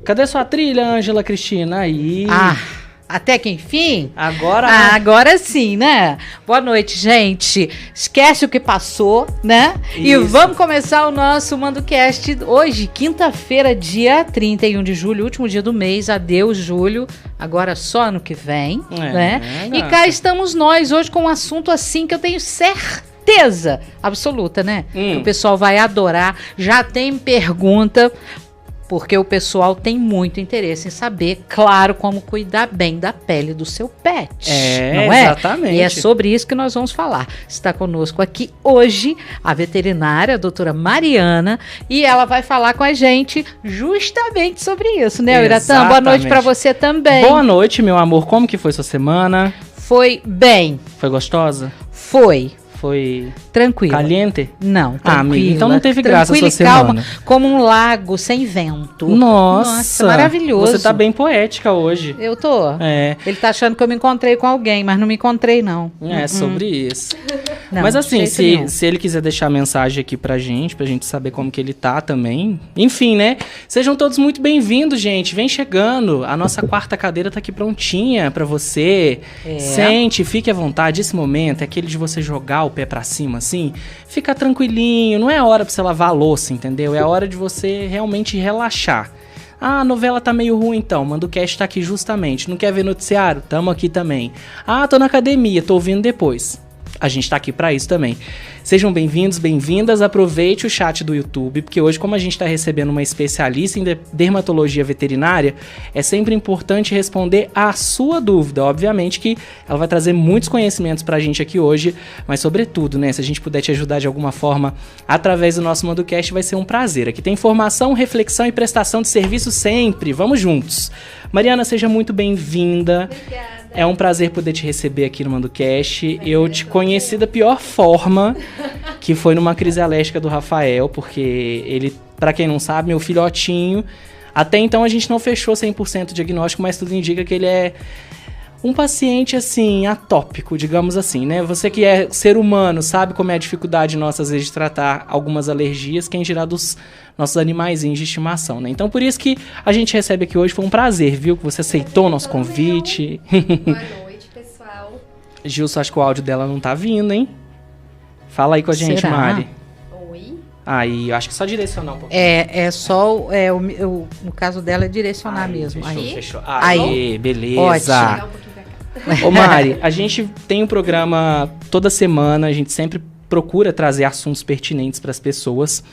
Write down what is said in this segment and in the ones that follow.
Cadê sua trilha, Ângela Cristina? Aí. Até que enfim? Agora. Agora sim, né? Boa noite, gente. Esquece o que passou, né? Isso. E vamos começar o nosso MandoCast hoje, quinta-feira, dia 31 de julho, último dia do mês. Adeus, julho. Agora só ano que vem, né? E cá estamos nós hoje com um assunto assim que eu tenho certeza absoluta, né? Que o pessoal vai adorar. Já tem pergunta. Porque o pessoal tem muito interesse em saber, claro, como cuidar bem da pele do seu pet. Não é? Exatamente. E é sobre isso que nós vamos falar. Está conosco aqui hoje a veterinária, a doutora Mariana, e ela vai falar com a gente justamente sobre isso, né, Iratã? Boa noite para você também. Boa noite, meu amor. Como que foi sua semana? Foi bem. Foi gostosa? Foi. Foi tranquilo. Caliente? Não, amiga, então não teve graça a sua semana. Calma, como um lago sem vento. Nossa, maravilhoso. Você tá bem poética hoje. Eu tô. Ele tá achando que eu me encontrei com alguém, mas não me encontrei, não. Sobre isso. Não, mas assim, se ele quiser deixar mensagem aqui pra gente saber como que ele tá também. Enfim, né? Sejam todos muito bem-vindos, gente. Vem chegando. A nossa quarta cadeira tá aqui prontinha pra você. Sente, fique à vontade. Esse momento é aquele de você jogar o pé pra cima, assim, fica tranquilinho, não é hora pra você lavar a louça, entendeu? É a hora de você realmente relaxar. Ah, a novela tá meio ruim então, MandoCast tá aqui justamente. Não quer ver noticiário? Tamo aqui também. Ah, tô na academia, tô ouvindo depois. A gente tá aqui pra isso também. Sejam bem-vindos, bem-vindas. Aproveite o chat do YouTube, porque hoje, como a gente tá recebendo uma especialista em dermatologia veterinária, é sempre importante responder a sua dúvida. Obviamente que ela vai trazer muitos conhecimentos pra gente aqui hoje, mas sobretudo, né, se a gente puder te ajudar de alguma forma através do nosso MandoCast, vai ser um prazer. Aqui tem informação, reflexão e prestação de serviço sempre. Vamos juntos. Mariana, seja muito bem-vinda. Obrigada. É um prazer poder te receber aqui no MandoCast. Eu te conheci da pior forma, que foi numa crise alérgica do Rafael, porque ele, pra quem não sabe, meu filhotinho, até então a gente não fechou 100% o diagnóstico, mas tudo indica que ele é um paciente, assim, atópico, digamos assim, né? Você que é ser humano, sabe como é a dificuldade nossa, às vezes, de tratar algumas alergias, quem dirá dos nossos animaizinhos de estimação, né? Então, por isso que a gente recebe aqui hoje, foi um prazer, viu? Que você aceitou o nosso convite. Boa noite, pessoal. Gilson, acho que o áudio dela não tá vindo, hein? Fala aí com a gente, Será? Mari. Oi. Aí, eu acho que só direcionar um pouco. No caso dela é direcionar mesmo. Fechou, Aí. fechou. Aí. Beleza. Ótimo. Um pouquinho pra cá. Ô Mari, a gente tem um programa toda semana, a gente sempre procura trazer assuntos pertinentes para as pessoas.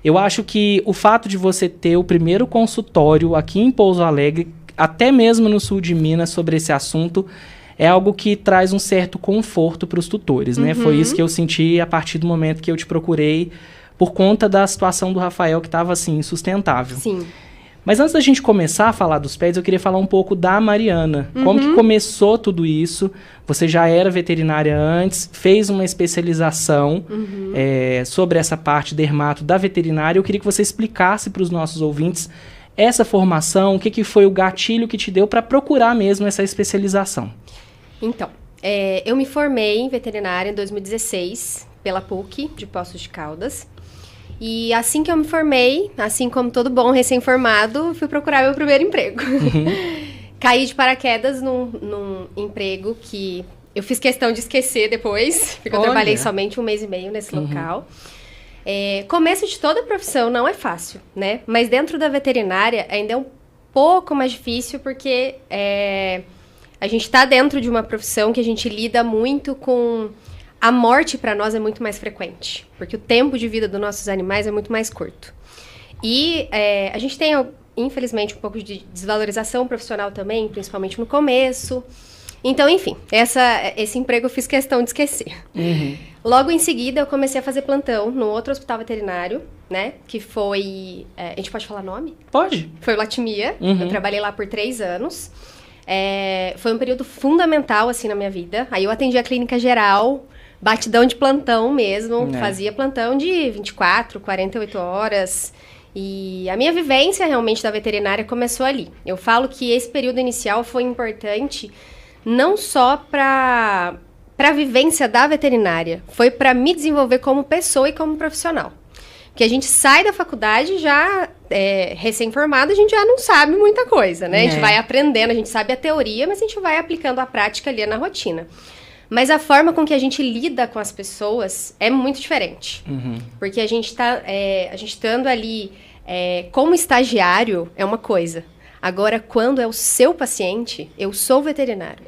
Eu acho que o fato de você ter o primeiro consultório aqui em Pouso Alegre, até mesmo no sul de Minas, sobre esse assunto, é algo que traz um certo conforto para os tutores, né? Foi isso que eu senti a partir do momento que eu te procurei, por conta da situação do Rafael, que estava, assim, insustentável. Sim. Mas antes da gente começar a falar dos pets, eu queria falar um pouco da Mariana. Como que começou tudo isso? Você já era veterinária antes, fez uma especialização sobre essa parte dermato da veterinária. Eu queria que você explicasse para os nossos ouvintes essa formação, o que foi o gatilho que te deu para procurar mesmo essa especialização. Então, eu me formei em veterinária em 2016 pela PUC de Poços de Caldas. E assim que eu me formei, assim como todo bom recém-formado, fui procurar meu primeiro emprego. Caí de paraquedas num emprego que eu fiz questão de esquecer depois, porque eu trabalhei somente 1 mês e meio nesse local. Começo de toda profissão não é fácil, né? Mas dentro da veterinária ainda é um pouco mais difícil, porque a gente está dentro de uma profissão que a gente lida muito com... A morte para nós é muito mais frequente, porque o tempo de vida dos nossos animais é muito mais curto. E a gente tem, infelizmente, um pouco de desvalorização profissional também, principalmente no começo. Então, enfim, esse emprego eu fiz questão de esquecer. Logo em seguida, eu comecei a fazer plantão no outro hospital veterinário, né? Que foi... a gente pode falar nome? Pode. Foi o Latimia. Eu trabalhei lá por 3 anos. Foi um período fundamental, assim, na minha vida. Aí eu atendi a clínica geral... Batidão de plantão mesmo, fazia plantão de 24, 48 horas. E a minha vivência realmente da veterinária começou ali. Eu falo que esse período inicial foi importante não só para a vivência da veterinária, foi para me desenvolver como pessoa e como profissional. Porque a gente sai da faculdade já recém-formado, a gente já não sabe muita coisa, né? A gente vai aprendendo, a gente sabe a teoria, mas a gente vai aplicando a prática ali na rotina. Mas a forma com que a gente lida com as pessoas é muito diferente. Porque a gente estando ali como estagiário é uma coisa. Agora, quando é o seu paciente, eu sou veterinário.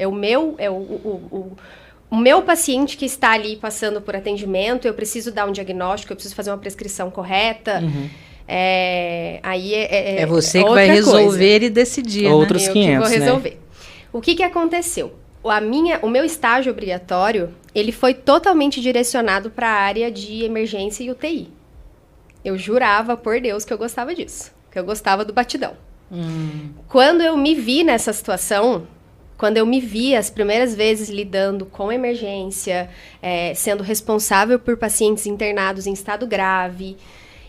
O meu paciente que está ali passando por atendimento, eu preciso dar um diagnóstico, eu preciso fazer uma prescrição correta. Aí é você que vai resolver e decidir, outros né? 500, eu que vou resolver. Né? O que aconteceu? O meu estágio obrigatório, ele foi totalmente direcionado para a área de emergência e UTI. Eu jurava por Deus que eu gostava disso, que eu gostava do batidão. Quando eu me vi nessa situação, quando eu me vi as primeiras vezes lidando com emergência, sendo responsável por pacientes internados em estado grave,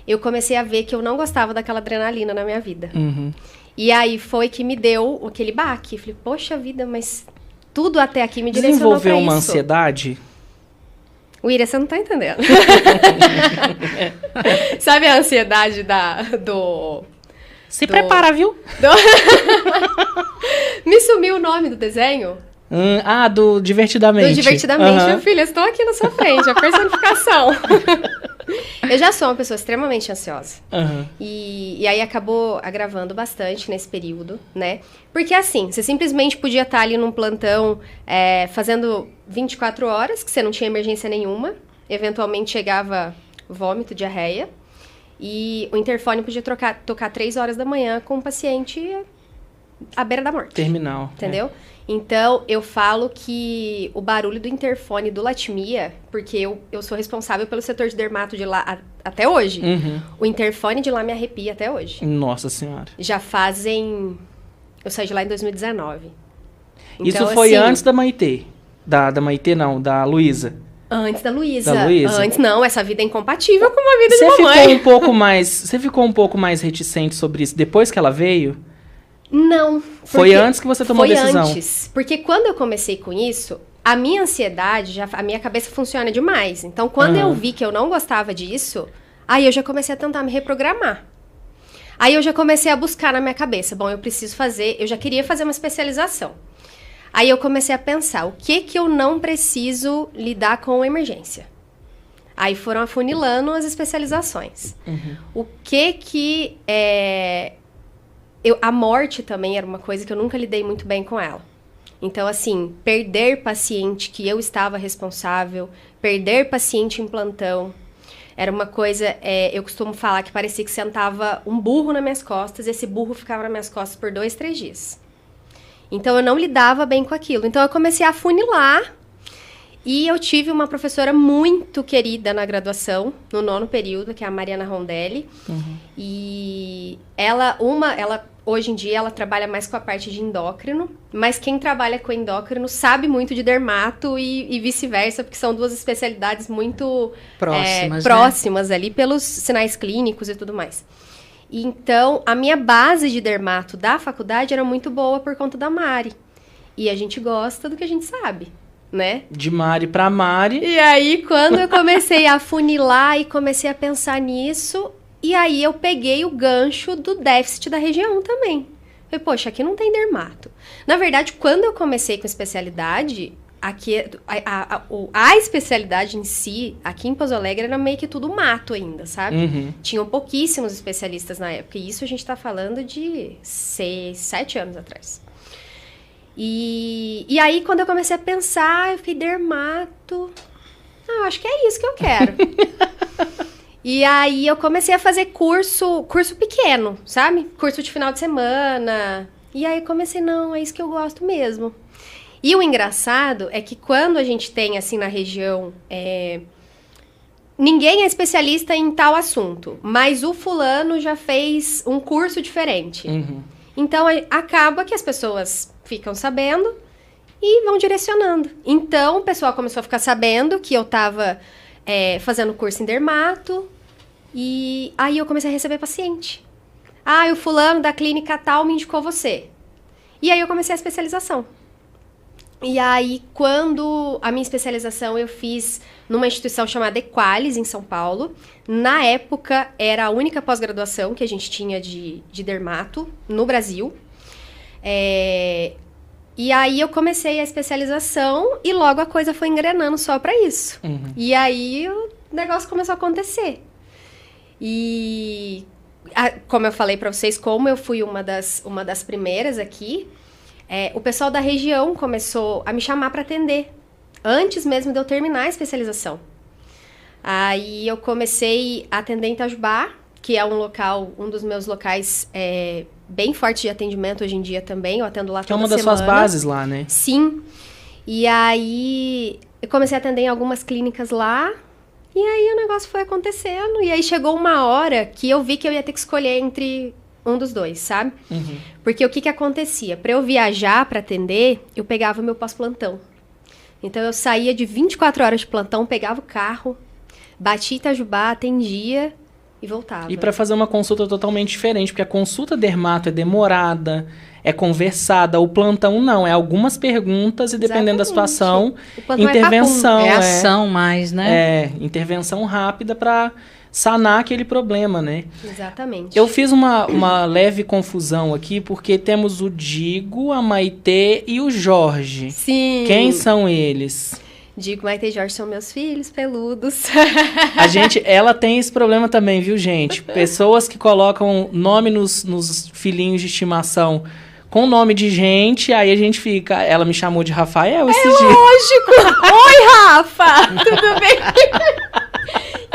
eu comecei a ver que eu não gostava daquela adrenalina na minha vida. E aí foi que me deu aquele baque. Falei, poxa vida, mas tudo até aqui me direcionou pra isso. Desenvolveu uma ansiedade? William, você não tá entendendo. Sabe a ansiedade Se prepara, viu? Me sumiu o nome do desenho. Do Divertidamente. Do Divertidamente. Meu filho, eu estou aqui na sua frente, a personificação. Eu já sou uma pessoa extremamente ansiosa. E aí acabou agravando bastante nesse período, né? Porque assim, você simplesmente podia estar ali num plantão fazendo 24 horas, que você não tinha emergência nenhuma. Eventualmente chegava vômito, diarreia. E o interfone podia tocar 3 horas da manhã com um paciente à beira da morte. Terminal. Entendeu? Então, eu falo que o barulho do interfone do Latmia, porque eu sou responsável pelo setor de dermato de lá até hoje. O interfone de lá me arrepia até hoje. Nossa Senhora. Já fazem... Eu saí de lá em 2019. Então, isso foi antes da Maitê? Da Maitê, não, da Luísa. Antes da Luísa. Antes, não. Essa vida é incompatível com uma vida de mamãe. Você ficou um pouco mais reticente sobre isso depois que ela veio? Não. Foi antes que você tomou a decisão? Foi antes. Porque quando eu comecei com isso, a minha ansiedade, a minha cabeça funciona demais. Então, quando eu vi que eu não gostava disso, aí eu já comecei a tentar me reprogramar. Aí eu já comecei a buscar na minha cabeça. Bom, eu já queria fazer uma especialização. Aí eu comecei a pensar, o que eu não preciso lidar com emergência? Aí foram afunilando as especializações. O que a morte também era uma coisa que eu nunca lidei muito bem com ela. Então, assim, perder paciente que eu estava responsável, perder paciente em plantão, era uma coisa, eu costumo falar que parecia que sentava um burro nas minhas costas, e esse burro ficava nas minhas costas por 2, 3 dias. Então, eu não lidava bem com aquilo. Então, eu comecei a afunilar, e eu tive uma professora muito querida na graduação, no 9º período, que é a Mariana Rondelli. E ela, hoje em dia, ela trabalha mais com a parte de endócrino, mas quem trabalha com endócrino sabe muito de dermato e vice-versa, porque são 2 especialidades muito próximas, né? Ali, pelos sinais clínicos e tudo mais. Então, a minha base de dermato da faculdade era muito boa por conta da Mari. E a gente gosta do que a gente sabe, né? De Mari pra Mari. E aí, quando eu comecei a afunilar e comecei a pensar nisso, e aí eu peguei o gancho do déficit da região também. Falei, poxa, aqui não tem dermato. Na verdade, quando eu comecei com especialidade, aqui, a especialidade em si, aqui em Pouso Alegre, era meio que tudo mato ainda, sabe? Tinham pouquíssimos especialistas na época. E isso a gente tá falando de 6, 7 anos atrás. E aí, quando eu comecei a pensar, eu fiquei, dermato... eu acho que é isso que eu quero. E aí, eu comecei a fazer curso pequeno, sabe? Curso de final de semana. E aí, comecei, não, é isso que eu gosto mesmo. E o engraçado é que quando a gente tem, assim, na região... ninguém é especialista em tal assunto, mas o fulano já fez um curso diferente. Então, acaba que as pessoas ficam sabendo e vão direcionando. Então, o pessoal começou a ficar sabendo que eu estava fazendo curso em dermato, e aí eu comecei a receber paciente. O fulano da clínica tal me indicou você. E aí eu comecei a especialização. E aí, quando a minha especialização eu fiz numa instituição chamada Equalis, em São Paulo. Na época, era a única pós-graduação que a gente tinha de dermato no Brasil. E aí, eu comecei a especialização e logo a coisa foi engrenando só pra isso. E aí, o negócio começou a acontecer. E, como eu falei pra vocês, como eu fui uma das primeiras aqui... o pessoal da região começou a me chamar para atender, antes mesmo de eu terminar a especialização. Aí eu comecei a atender em Itajubá, que é um dos meus locais bem fortes de atendimento hoje em dia também, eu atendo lá toda semana. Que é uma das suas bases lá, né? Sim. E aí eu comecei a atender em algumas clínicas lá, e aí o negócio foi acontecendo, e aí chegou uma hora que eu vi que eu ia ter que escolher entre... um dos dois, sabe? Porque o que acontecia? Pra eu viajar pra atender, eu pegava meu pós-plantão. Então, eu saía de 24 horas de plantão, pegava o carro, batia em Itajubá, atendia e voltava. E pra fazer uma consulta totalmente diferente, porque a consulta dermato é demorada, é conversada, o plantão não, é algumas perguntas e dependendo da situação, intervenção. É ação mais, né? Intervenção rápida pra... sanar aquele problema, né? Exatamente. Eu fiz uma leve confusão aqui, porque temos o Digo, a Maitê e o Jorge. Sim. Quem são eles? Digo, Maitê e Jorge são meus filhos peludos. Ela tem esse problema também, viu, gente? Pessoas que colocam nome nos filhinhos de estimação com nome de gente, aí a gente fica... Ela me chamou de Rafael esses dias. Lógico! Oi, Rafa! Tudo bem?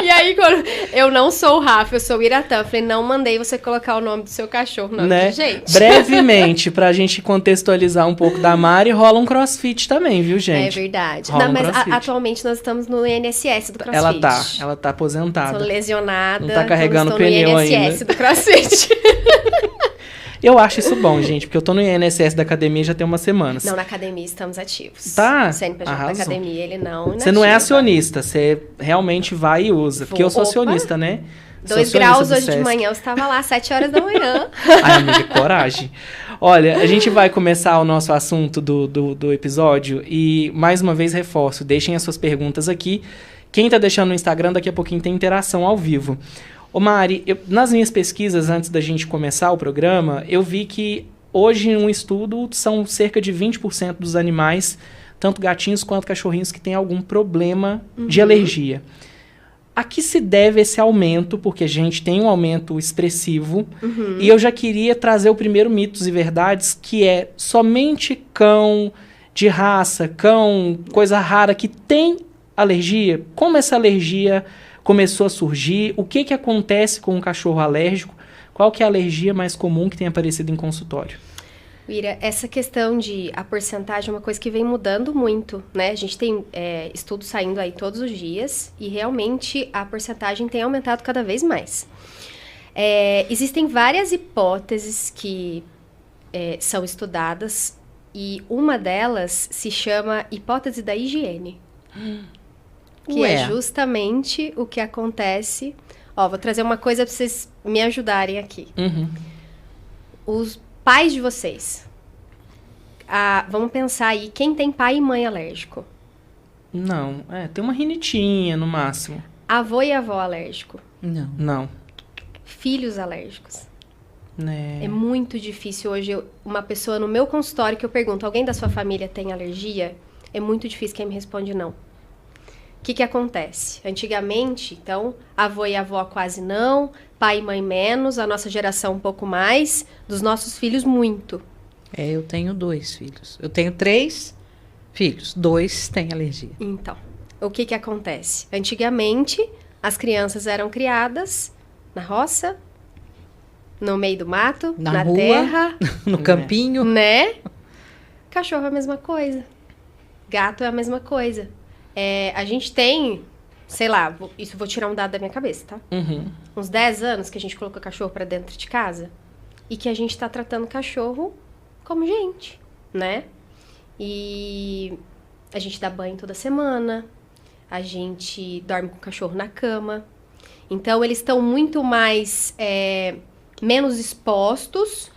E aí, quando eu não sou o Rafa, eu sou o Iratã. Eu falei, não mandei você colocar o nome do seu cachorro, nome de gente. Brevemente, pra gente contextualizar um pouco da Mari, rola um crossfit também, viu, gente? É verdade. Rola não, mas atualmente nós estamos no INSS do crossfit. Ela tá aposentada. Sou lesionada. Não tá carregando então pneu no ainda. INSS do crossfit. Eu acho isso bom, gente, porque eu tô no INSS da academia já tem umas semanas. Não, na academia estamos ativos. Tá? O CNPJ da academia, ele não Você não é acionista, você realmente vai e usa. Porque eu sou acionista, né? 2 graus hoje de manhã, eu estava lá às 7 horas da manhã. Ai, amiga, coragem. Olha, a gente vai começar o nosso assunto do episódio e, mais uma vez, reforço, deixem as suas perguntas aqui. Quem tá deixando no Instagram, daqui a pouquinho tem interação ao vivo. Ô Mari, nas minhas pesquisas, antes da gente começar o programa, eu vi que hoje, em um estudo, são cerca de 20% dos animais, tanto gatinhos quanto cachorrinhos, que têm algum problema de alergia. A que se deve esse aumento? Porque a gente tem um aumento expressivo. E eu já queria trazer o primeiro mitos e verdades, que é somente cão de raça, cão, coisa rara, que tem alergia. Como essa alergia começou a surgir? O que acontece com um cachorro alérgico? Qual que é a alergia mais comum que tem aparecido em consultório? Ira, essa questão de a porcentagem é uma coisa que vem mudando muito, né? A gente tem estudos saindo aí todos os dias e realmente a porcentagem tem aumentado cada vez mais. Existem várias hipóteses que são estudadas e uma delas se chama hipótese da higiene. Que é justamente o que acontece... Ó, vou trazer uma coisa para vocês me ajudarem aqui. Os pais de vocês. Vamos pensar aí, quem tem pai e mãe alérgico? Não, tem uma rinitinha no máximo. Avô e avó alérgico? Não. Filhos alérgicos? É muito difícil hoje, uma pessoa no meu consultório que eu pergunto, alguém da sua família tem alergia? É muito difícil quem me responde não. O que acontece? Antigamente, então, avô e avó quase não, pai e mãe menos, a nossa geração um pouco mais, dos nossos filhos muito. Eu tenho 2 filhos. Eu tenho 3 filhos, 2 têm alergia. Então, o que acontece? Antigamente, as crianças eram criadas na roça, no meio do mato, na rua, terra, no campinho, né? Cachorro é a mesma coisa. Gato é a mesma coisa. A gente tem, sei lá, vou tirar um dado da minha cabeça, tá? Uns 10 anos que a gente colocou cachorro pra dentro de casa e que a gente tá tratando cachorro como gente, né? E a gente dá banho toda semana, a gente dorme com o cachorro na cama. Então, eles estão muito mais, menos expostos,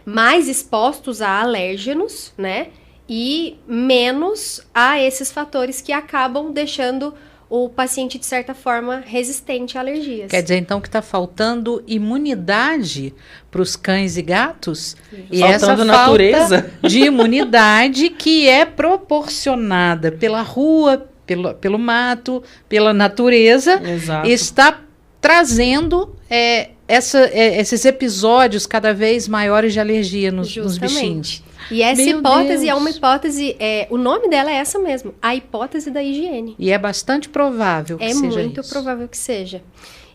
mais expostos a alérgenos, né? e menos a esses fatores que acabam deixando o paciente, de certa forma, resistente a alergias. Quer dizer, então, que está faltando imunidade para os cães e gatos? E faltando essa natureza falta de imunidade que é proporcionada pela rua, pelo mato, pela natureza, Exato. está trazendo esses episódios cada vez maiores de alergia nos bichinhos. E essa Meu hipótese Deus. é uma hipótese, o nome dela é essa mesmo, a hipótese da higiene. E é bastante provável que seja isso. É muito provável que seja.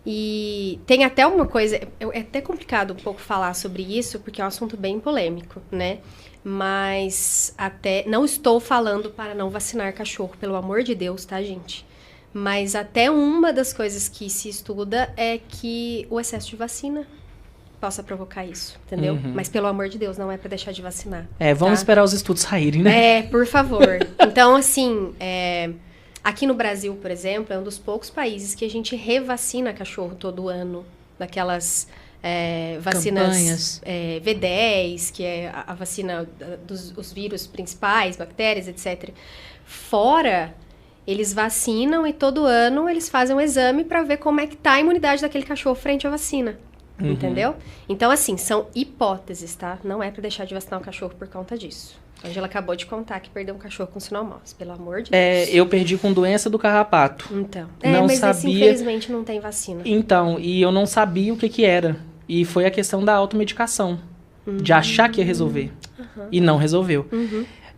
E tem até uma coisa, é até complicado um pouco falar sobre isso, porque é um assunto bem polêmico, né? Mas até, não estou falando para não vacinar cachorro, pelo amor de Deus, tá, gente? Mas até uma das coisas que se estuda é que o excesso de vacina possa provocar isso, entendeu? Uhum. Mas pelo amor de Deus, não é para deixar de vacinar. Vamos esperar os estudos saírem, né? Por favor. Então, assim, aqui no Brasil, por exemplo, é um dos poucos países que a gente revacina cachorro todo ano, daquelas vacinas V10, que é a vacina dos vírus principais, bactérias, etc. Fora, eles vacinam e todo ano eles fazem um exame para ver como é que tá a imunidade daquele cachorro frente à vacina. Uhum. Entendeu? Então, assim, são hipóteses, tá? Não é pra deixar de vacinar o cachorro por conta disso. A Angela acabou de contar que perdeu um cachorro com sinal mouse, pelo amor de Deus. Eu perdi com doença do carrapato. Então. Não mas sabia... esse, infelizmente, não tem vacina. Então, e eu não sabia o que era. E foi a questão da automedicação. De achar que ia resolver. E não resolveu.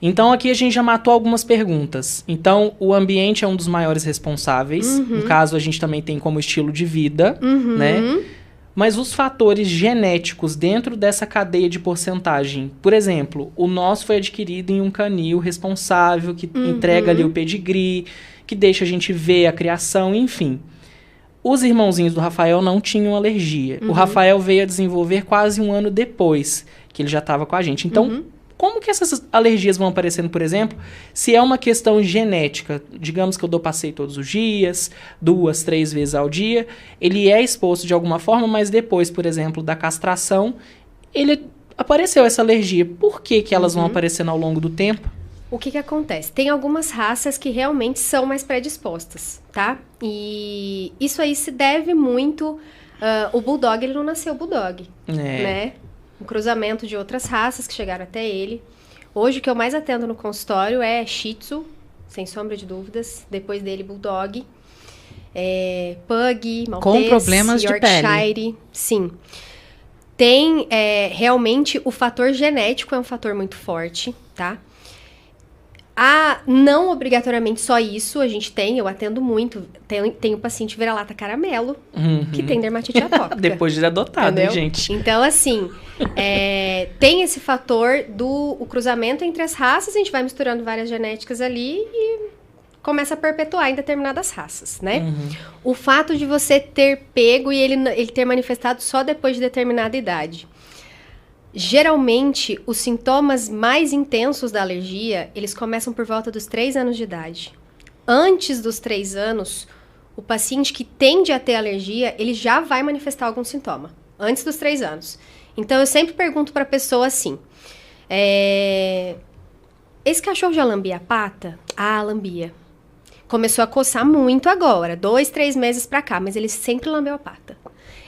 Então, aqui a gente já matou algumas perguntas. Então, o ambiente é um dos maiores responsáveis. No caso, a gente também tem como estilo de vida, né? Mas os fatores genéticos dentro dessa cadeia de porcentagem, por exemplo, o nosso foi adquirido em um canil responsável, que entrega ali o pedigree, que deixa a gente ver a criação, enfim. Os irmãozinhos do Rafael não tinham alergia. O Rafael veio a desenvolver quase um ano depois que ele já estava com a gente. Então, como que essas alergias vão aparecendo, por exemplo, se é uma questão genética? Digamos que eu dou passeio todos os dias, 2, 3 vezes ao dia, ele é exposto de alguma forma, mas depois, por exemplo, da castração, ele apareceu essa alergia. Por que que elas vão aparecendo ao longo do tempo? O que acontece? Tem algumas raças que realmente são mais predispostas, tá? E isso aí se deve muito... o Bulldog, ele não nasceu Bulldog, né? Um cruzamento de outras raças que chegaram até ele. Hoje, o que eu mais atendo no consultório é Shih Tzu, sem sombra de dúvidas. Depois dele, Bulldog. Pug, Maltese, com problemas Yorkshire. De pele. Sim. Tem, realmente, o fator genético é um fator muito forte, tá? Não obrigatoriamente só isso, a gente tem, eu atendo muito. Tem o paciente vira-lata caramelo, que tem dermatite atópica. Depois de adotado, entendeu? Hein, gente? Então, assim, tem esse fator o cruzamento entre as raças, a gente vai misturando várias genéticas ali e começa a perpetuar em determinadas raças, né? O fato de você ter pego e ele ter manifestado só depois de determinada idade. Geralmente, os sintomas mais intensos da alergia, eles começam por volta dos 3 anos de idade. Antes dos 3 anos, o paciente que tende a ter alergia, ele já vai manifestar algum sintoma. Antes dos 3 anos. Então, eu sempre pergunto para a pessoa assim, esse cachorro já lambia a pata? Lambia. Começou a coçar muito agora, 2, 3 meses pra cá, mas ele sempre lambeu a pata.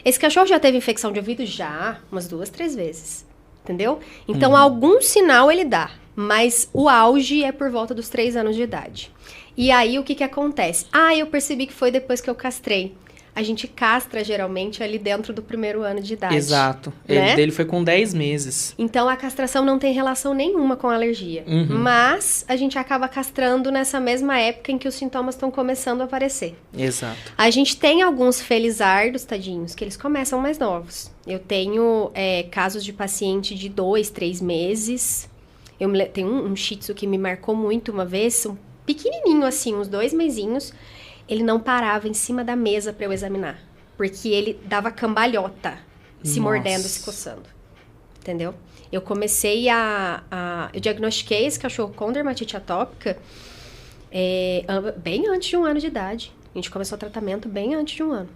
Esse cachorro já teve infecção de ouvido? Já, umas 2, 3 vezes. Entendeu? Então, algum sinal ele dá, mas o auge é por volta dos 3 anos de idade. E aí, o que acontece? Eu percebi que foi depois que eu castrei. A gente castra, geralmente, ali dentro do 1º ano de idade. Exato. Né? Dele foi com 10 meses. Então, a castração não tem relação nenhuma com a alergia. Mas, a gente acaba castrando nessa mesma época em que os sintomas estão começando a aparecer. Exato. A gente tem alguns felizardos, tadinhos, que eles começam mais novos. Eu tenho casos de paciente de 2, 3 meses. Tenho um Shih Tzu que me marcou muito uma vez, um pequenininho assim, uns 2 mesinhos. Ele não parava em cima da mesa para eu examinar. Porque ele dava cambalhota, se mordendo, se coçando. Entendeu? Eu comecei eu diagnostiquei esse cachorro com dermatite atópica bem antes de 1 ano de idade. A gente começou o tratamento bem antes de 1 ano.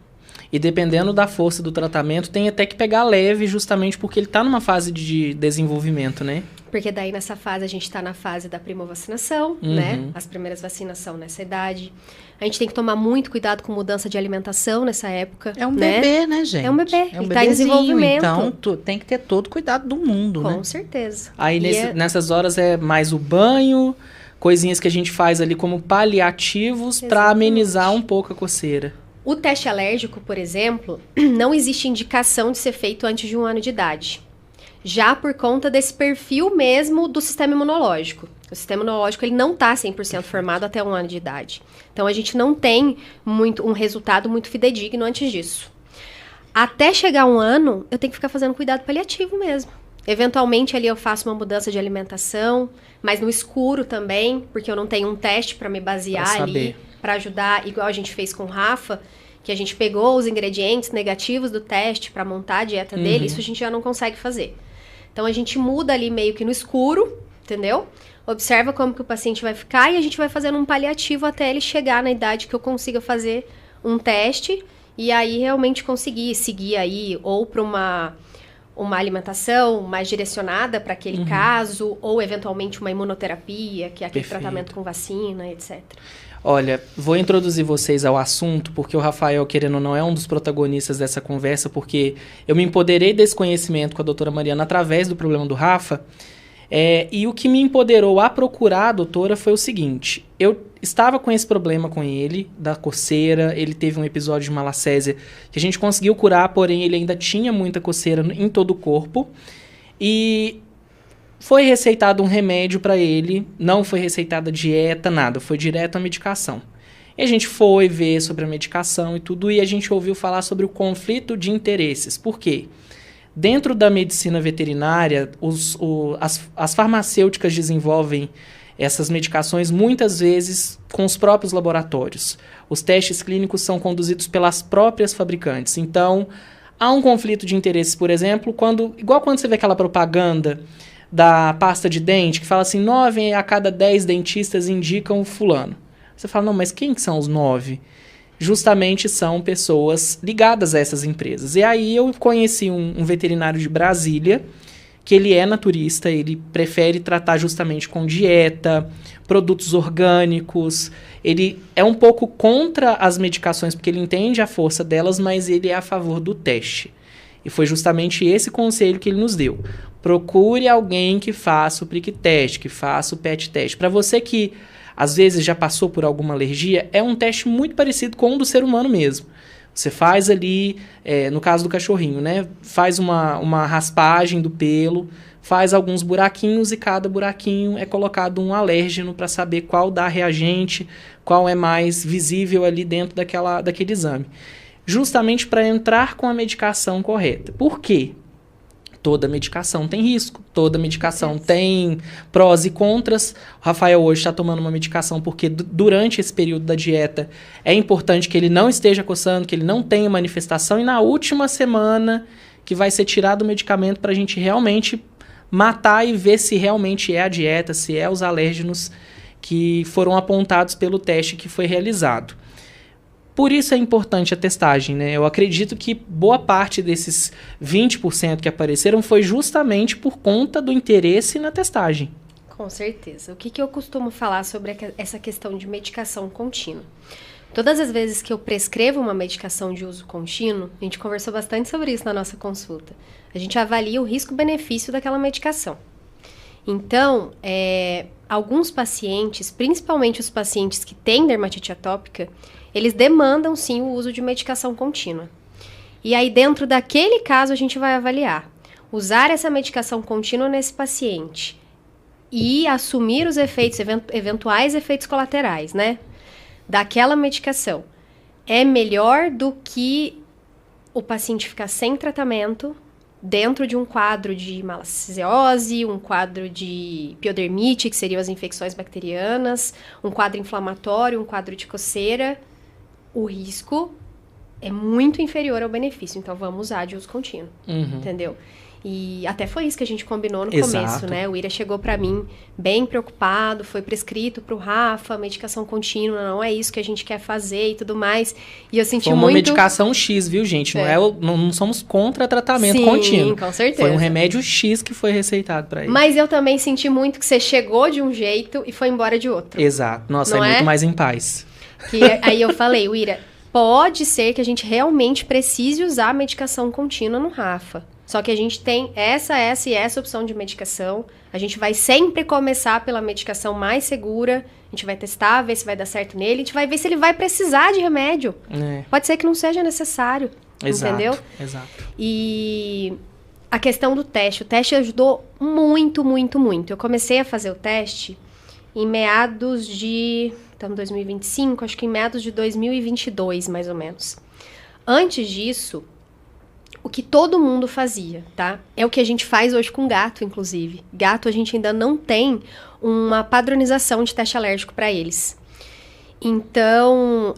E dependendo da força do tratamento, tem até que pegar leve, justamente porque ele tá numa fase de desenvolvimento, né? Porque daí nessa fase a gente está na fase da primovacinação, né? As primeiras vacinas são nessa idade. A gente tem que tomar muito cuidado com mudança de alimentação nessa época. É um bebê, né, gente? É um bebê. É um ele está em desenvolvimento. Então, tem que ter todo o cuidado do mundo, né? Com certeza. Aí nessas horas é mais o banho, coisinhas que a gente faz ali como paliativos para amenizar um pouco a coceira. O teste alérgico, por exemplo, não existe indicação de ser feito antes de 1 ano de idade. Já por conta desse perfil mesmo do sistema imunológico. O sistema imunológico ele não está 100% formado até 1 ano de idade. Então, a gente não tem um resultado muito fidedigno antes disso. Até chegar 1 ano, eu tenho que ficar fazendo cuidado paliativo mesmo. Eventualmente, ali eu faço uma mudança de alimentação, mas no escuro também, porque eu não tenho um teste para me basear ali, para ajudar, igual a gente fez com o Rafa, que a gente pegou os ingredientes negativos do teste para montar a dieta dele, isso a gente já não consegue fazer. Então, a gente muda ali meio que no escuro, entendeu? Observa como que o paciente vai ficar e a gente vai fazendo um paliativo até ele chegar na idade que eu consiga fazer um teste e aí realmente conseguir seguir aí ou para uma alimentação mais direcionada para aquele caso ou eventualmente uma imunoterapia, que é aquele tratamento com vacina, etc. Olha, vou introduzir vocês ao assunto, porque o Rafael, querendo ou não, é um dos protagonistas dessa conversa, porque eu me empoderei desse conhecimento com a doutora Mariana através do problema do Rafa, e o que me empoderou a procurar a doutora foi o seguinte: eu estava com esse problema com ele, da coceira, ele teve um episódio de malacésia que a gente conseguiu curar, porém ele ainda tinha muita coceira em todo o corpo, e foi receitado um remédio para ele, não foi receitada dieta, nada, foi direto à medicação. E a gente foi ver sobre a medicação e tudo, e a gente ouviu falar sobre o conflito de interesses. Por quê? Dentro da medicina veterinária, as farmacêuticas desenvolvem essas medicações muitas vezes com os próprios laboratórios. Os testes clínicos são conduzidos pelas próprias fabricantes. Então, há um conflito de interesses, por exemplo, igual quando você vê aquela propaganda da pasta de dente, que fala assim, 9 a cada 10 dentistas indicam fulano. Você fala, não, mas quem são os 9? Justamente são pessoas ligadas a essas empresas. E aí eu conheci um veterinário de Brasília, que ele é naturista, ele prefere tratar justamente com dieta, produtos orgânicos. Ele é um pouco contra as medicações, porque ele entende a força delas, mas ele é a favor do teste. E foi justamente esse conselho que ele nos deu. Procure alguém que faça o prick test, que faça o pet test. Para você que, às vezes, já passou por alguma alergia, é um teste muito parecido com o do ser humano mesmo. Você faz ali, no caso do cachorrinho, né? Faz uma raspagem do pelo, faz alguns buraquinhos e cada buraquinho é colocado um alérgeno para saber qual dá reagente, qual é mais visível ali dentro daquele exame. Justamente para entrar com a medicação correta. Por quê? Toda medicação tem risco, toda medicação tem prós e contras. O Rafael hoje está tomando uma medicação porque durante esse período da dieta é importante que ele não esteja coçando, que ele não tenha manifestação, e na última semana que vai ser tirado o medicamento para a gente realmente matar e ver se realmente é a dieta, se é os alérgenos que foram apontados pelo teste que foi realizado. Por isso é importante a testagem, né? Eu acredito que boa parte desses 20% que apareceram foi justamente por conta do interesse na testagem. Com certeza. O que eu costumo falar sobre essa questão de medicação contínua? Todas as vezes que eu prescrevo uma medicação de uso contínuo, a gente conversou bastante sobre isso na nossa consulta. A gente avalia o risco-benefício daquela medicação. Então, alguns pacientes, principalmente os pacientes que têm dermatite atópica, eles demandam sim o uso de medicação contínua. E aí, dentro daquele caso, a gente vai avaliar. Usar essa medicação contínua nesse paciente e assumir os efeitos, eventuais efeitos colaterais, né? Daquela medicação. É melhor do que o paciente ficar sem tratamento dentro de um quadro de malassesiose, um quadro de piodermite, que seriam as infecções bacterianas, um quadro inflamatório, um quadro de coceira. O risco é muito inferior ao benefício, então vamos usar de uso contínuo, entendeu? E até foi isso que a gente combinou no começo, né? O Ira chegou pra mim bem preocupado, foi prescrito pro Rafa, medicação contínua, não é isso que a gente quer fazer e tudo mais. E eu senti foi uma medicação X, viu, gente? Não somos contra tratamento contínuo. Sim, com certeza. Foi um remédio X que foi receitado pra ele. Mas eu também senti muito que você chegou de um jeito e foi embora de outro. Exato. Nossa, é muito mais em paz. Aí eu falei, Ira, pode ser que a gente realmente precise usar a medicação contínua no Rafa. Só que a gente tem essa opção de medicação. A gente vai sempre começar pela medicação mais segura. A gente vai testar, ver se vai dar certo nele. A gente vai ver se ele vai precisar de remédio. Pode ser que não seja necessário. Exato, entendeu? Exato. E a questão do teste. O teste ajudou muito, muito, muito. Eu comecei a fazer o teste em meados de... Estamos em 2025, acho que em meados de 2022, mais ou menos. Antes disso... O que todo mundo fazia, tá? É o que a gente faz hoje com gato, inclusive. Gato, a gente ainda não tem uma padronização de teste alérgico para eles. Então,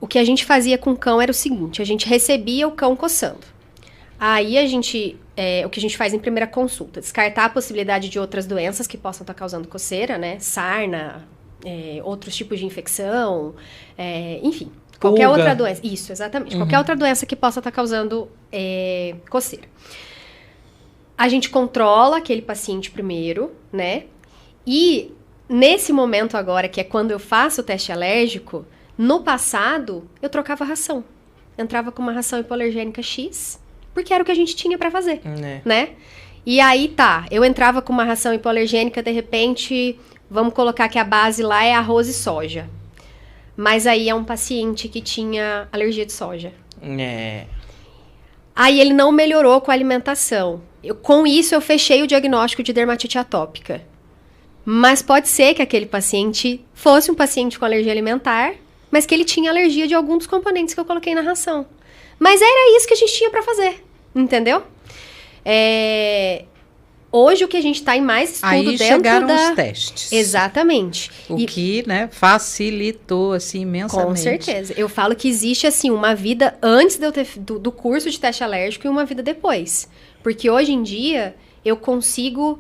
o que a gente fazia com o cão era o seguinte. A gente recebia o cão coçando. Aí, o que a gente faz em primeira consulta? Descartar a possibilidade de outras doenças que possam estar causando coceira, né? Sarna, outros tipos de infecção, enfim... Qualquer outra doença. Isso, exatamente. Qualquer outra doença que possa estar causando coceira. A gente controla aquele paciente primeiro, né? E nesse momento agora, que é quando eu faço o teste alérgico, no passado, eu trocava ração. Entrava com uma ração hipoalergênica X, porque era o que a gente tinha pra fazer, né? E aí, eu entrava com uma ração hipoalergênica, de repente, vamos colocar que a base lá é arroz e soja. Mas aí é um paciente que tinha alergia de soja. Aí ele não melhorou com a alimentação. Com isso, eu fechei o diagnóstico de dermatite atópica. Mas pode ser que aquele paciente fosse um paciente com alergia alimentar, mas que ele tinha alergia de algum dos componentes que eu coloquei na ração. Mas era isso que a gente tinha pra fazer, entendeu? Hoje, o que a gente está em mais estudo aí dentro chegaram os testes. Exatamente. O que, né, facilitou, assim, imensamente. Com certeza. Eu falo que existe, assim, uma vida antes de eu ter do curso de teste alérgico e uma vida depois. Porque hoje em dia, eu consigo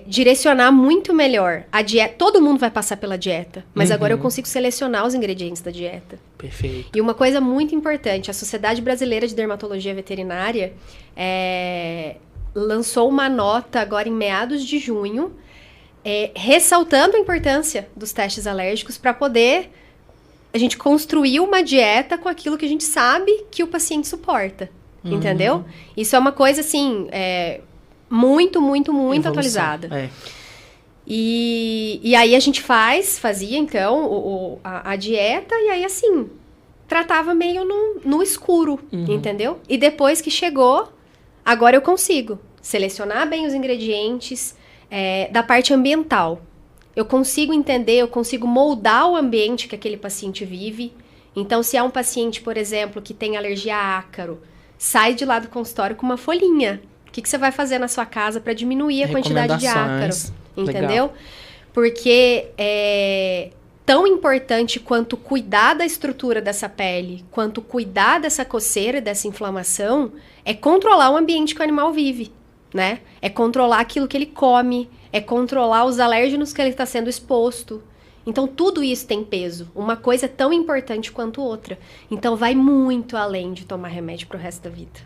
direcionar muito melhor a dieta. Todo mundo vai passar pela dieta, mas agora eu consigo selecionar os ingredientes da dieta. Perfeito. E uma coisa muito importante, a Sociedade Brasileira de Dermatologia Veterinária lançou uma nota agora em meados de junho, ressaltando a importância dos testes alérgicos para poder a gente construir uma dieta com aquilo que a gente sabe que o paciente suporta, entendeu? Isso é uma coisa, assim, muito, muito, muito atualizada. E aí a gente fazia, então, a dieta e aí, assim, tratava meio no escuro, entendeu? E depois que chegou, agora eu consigo selecionar bem os ingredientes da parte ambiental. Eu consigo entender, eu consigo moldar o ambiente que aquele paciente vive. Então, se é um paciente, por exemplo, que tem alergia a ácaro, sai de lá do consultório com uma folhinha. O que você vai fazer na sua casa para diminuir a quantidade de ácaro? Entendeu? Legal. Porque tão importante quanto cuidar da estrutura dessa pele, quanto cuidar dessa coceira, dessa inflamação, é controlar o ambiente que o animal vive, né? É controlar aquilo que ele come, é controlar os alérgenos que ele está sendo exposto. Então, tudo isso tem peso. Uma coisa é tão importante quanto outra. Então, vai muito além de tomar remédio pro resto da vida.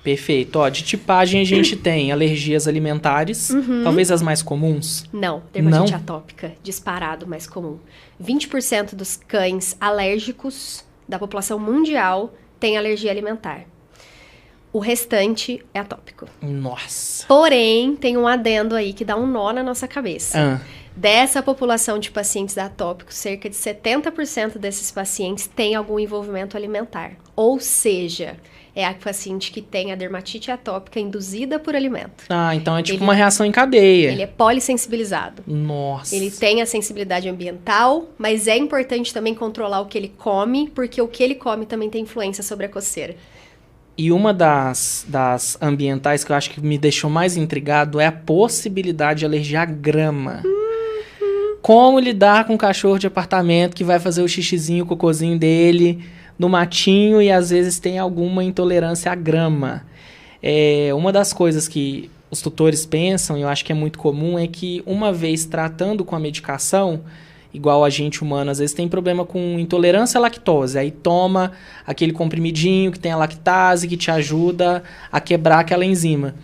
Perfeito. Ó, de tipagem a gente tem alergias alimentares, talvez as mais comuns. Não, dermatite atópica, disparado mais comum. 20% dos cães alérgicos da população mundial tem alergia alimentar. O restante é atópico. Nossa. Porém, tem um adendo aí que dá um nó na nossa cabeça. Dessa população de pacientes atópicos, cerca de 70% desses pacientes têm algum envolvimento alimentar. Ou seja, é a paciente que tem a dermatite atópica induzida por alimento. Então é tipo uma reação em cadeia. Ele é polissensibilizado. Nossa. Ele tem a sensibilidade ambiental, mas é importante também controlar o que ele come, porque o que ele come também tem influência sobre a coceira. E uma das ambientais que eu acho que me deixou mais intrigado é a possibilidade de alergia à grama. Como lidar com um cachorro de apartamento que vai fazer o xixizinho, o cocôzinho dele no matinho e às vezes tem alguma intolerância à grama. Uma das coisas que os tutores pensam, e eu acho que é muito comum, é que uma vez tratando com a medicação, igual a gente humano, às vezes tem problema com intolerância à lactose, aí toma aquele comprimidinho que tem a lactase, que te ajuda a quebrar aquela enzima.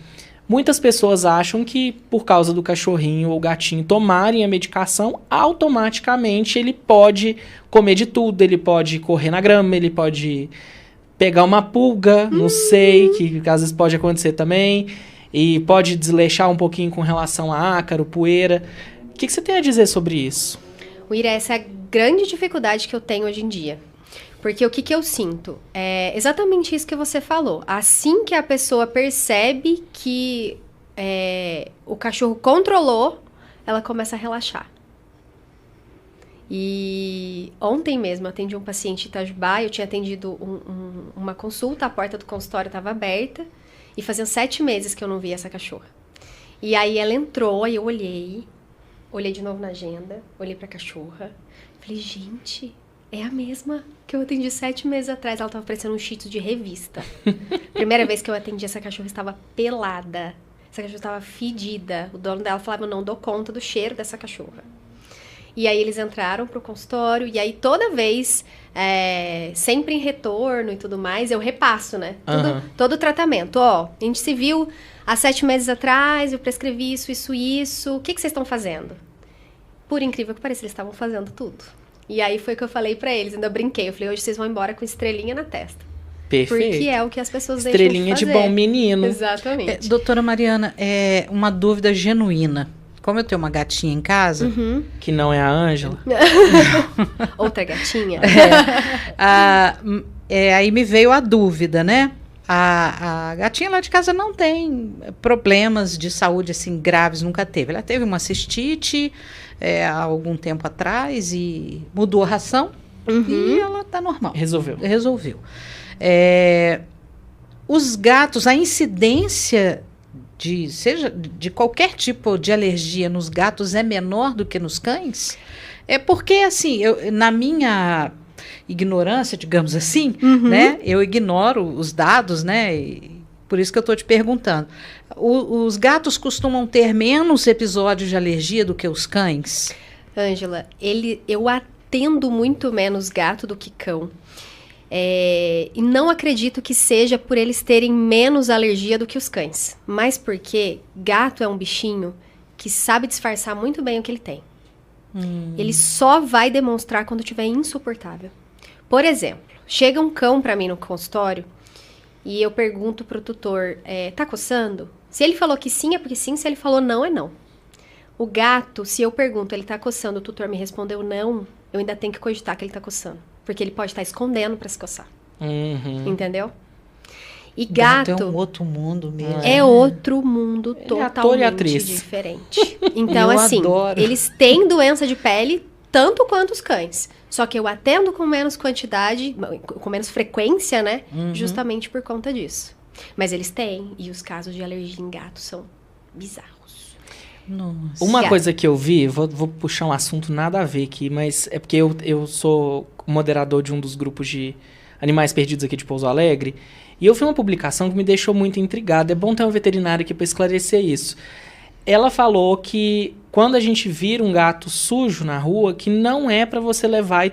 Muitas pessoas acham que, por causa do cachorrinho ou gatinho tomarem a medicação, automaticamente ele pode comer de tudo, ele pode correr na grama, ele pode pegar uma pulga, não sei, que às vezes pode acontecer também, e pode desleixar um pouquinho com relação a ácaro, poeira. O que você tem a dizer sobre isso? Ira, essa é a grande dificuldade que eu tenho hoje em dia. Porque o que eu sinto? É exatamente isso que você falou. Assim que a pessoa percebe que o cachorro controlou, ela começa a relaxar. E ontem mesmo eu atendi um paciente em Itajubá, eu tinha atendido uma consulta, a porta do consultório estava aberta, e faziam 7 meses que eu não via essa cachorra. E aí ela entrou, aí eu olhei de novo na agenda, olhei pra cachorra, falei, gente, é a mesma que eu atendi 7 meses atrás. Ela tava parecendo um shih tzu de revista. Primeira vez que eu atendi, essa cachorra estava pelada. Essa cachorra estava fedida. O dono dela falava, eu não dou conta do cheiro dessa cachorra. E aí eles entraram pro consultório, e aí toda vez, sempre em retorno e tudo mais, eu repasso, né? Todo o tratamento. Ó, a gente se viu há 7 meses atrás, eu prescrevi isso. O que vocês estão fazendo? Por incrível que pareça, eles estavam fazendo tudo. E aí foi que eu falei pra eles, ainda brinquei. Eu falei, hoje vocês vão embora com estrelinha na testa. Perfeito. Porque é o que as pessoas estrelinha deixam de fazer. Estrelinha de bom menino. Exatamente. Doutora Mariana, uma dúvida genuína. Como eu tenho uma gatinha em casa... Que não é a Ângela. Outra gatinha. Aí me veio a dúvida, né? A gatinha lá de casa não tem problemas de saúde assim graves, nunca teve. Ela teve uma cistite há algum tempo atrás e mudou a ração e ela tá normal. Resolveu. Os gatos, a incidência de qualquer tipo de alergia nos gatos é menor do que nos cães? É porque, assim, na minha ignorância, digamos assim, né? Eu ignoro os dados, né? E por isso que eu estou te perguntando. Os gatos costumam ter menos episódios de alergia do que os cães? Ângela, eu atendo muito menos gato do que cão. E não acredito que seja por eles terem menos alergia do que os cães. Mas porque gato é um bichinho que sabe disfarçar muito bem o que ele tem. Ele só vai demonstrar quando estiver insuportável. Por exemplo, chega um cão pra mim no consultório e eu pergunto pro tutor, tá coçando? Se ele falou que sim, é porque sim. Se ele falou não, é não. O gato, se eu pergunto, ele tá coçando, o tutor me respondeu não, eu ainda tenho que cogitar que ele tá coçando. Porque ele pode estar escondendo pra se coçar. Entendeu? E gato é um outro mundo mesmo. É outro mundo totalmente diferente. Então, assim, eles têm doença de pele tanto quanto os cães. Só que eu atendo com menos quantidade, com menos frequência, né? Justamente por conta disso. Mas eles têm. E os casos de alergia em gato são bizarros. Nossa. Uma coisa que eu vi, vou puxar um assunto nada a ver aqui, mas é porque eu sou moderador de um dos grupos de animais perdidos aqui de Pouso Alegre, e eu vi uma publicação que me deixou muito intrigado. É bom ter um veterinário aqui para esclarecer isso. Ela falou que quando a gente vira um gato sujo na rua, que não é para você levar,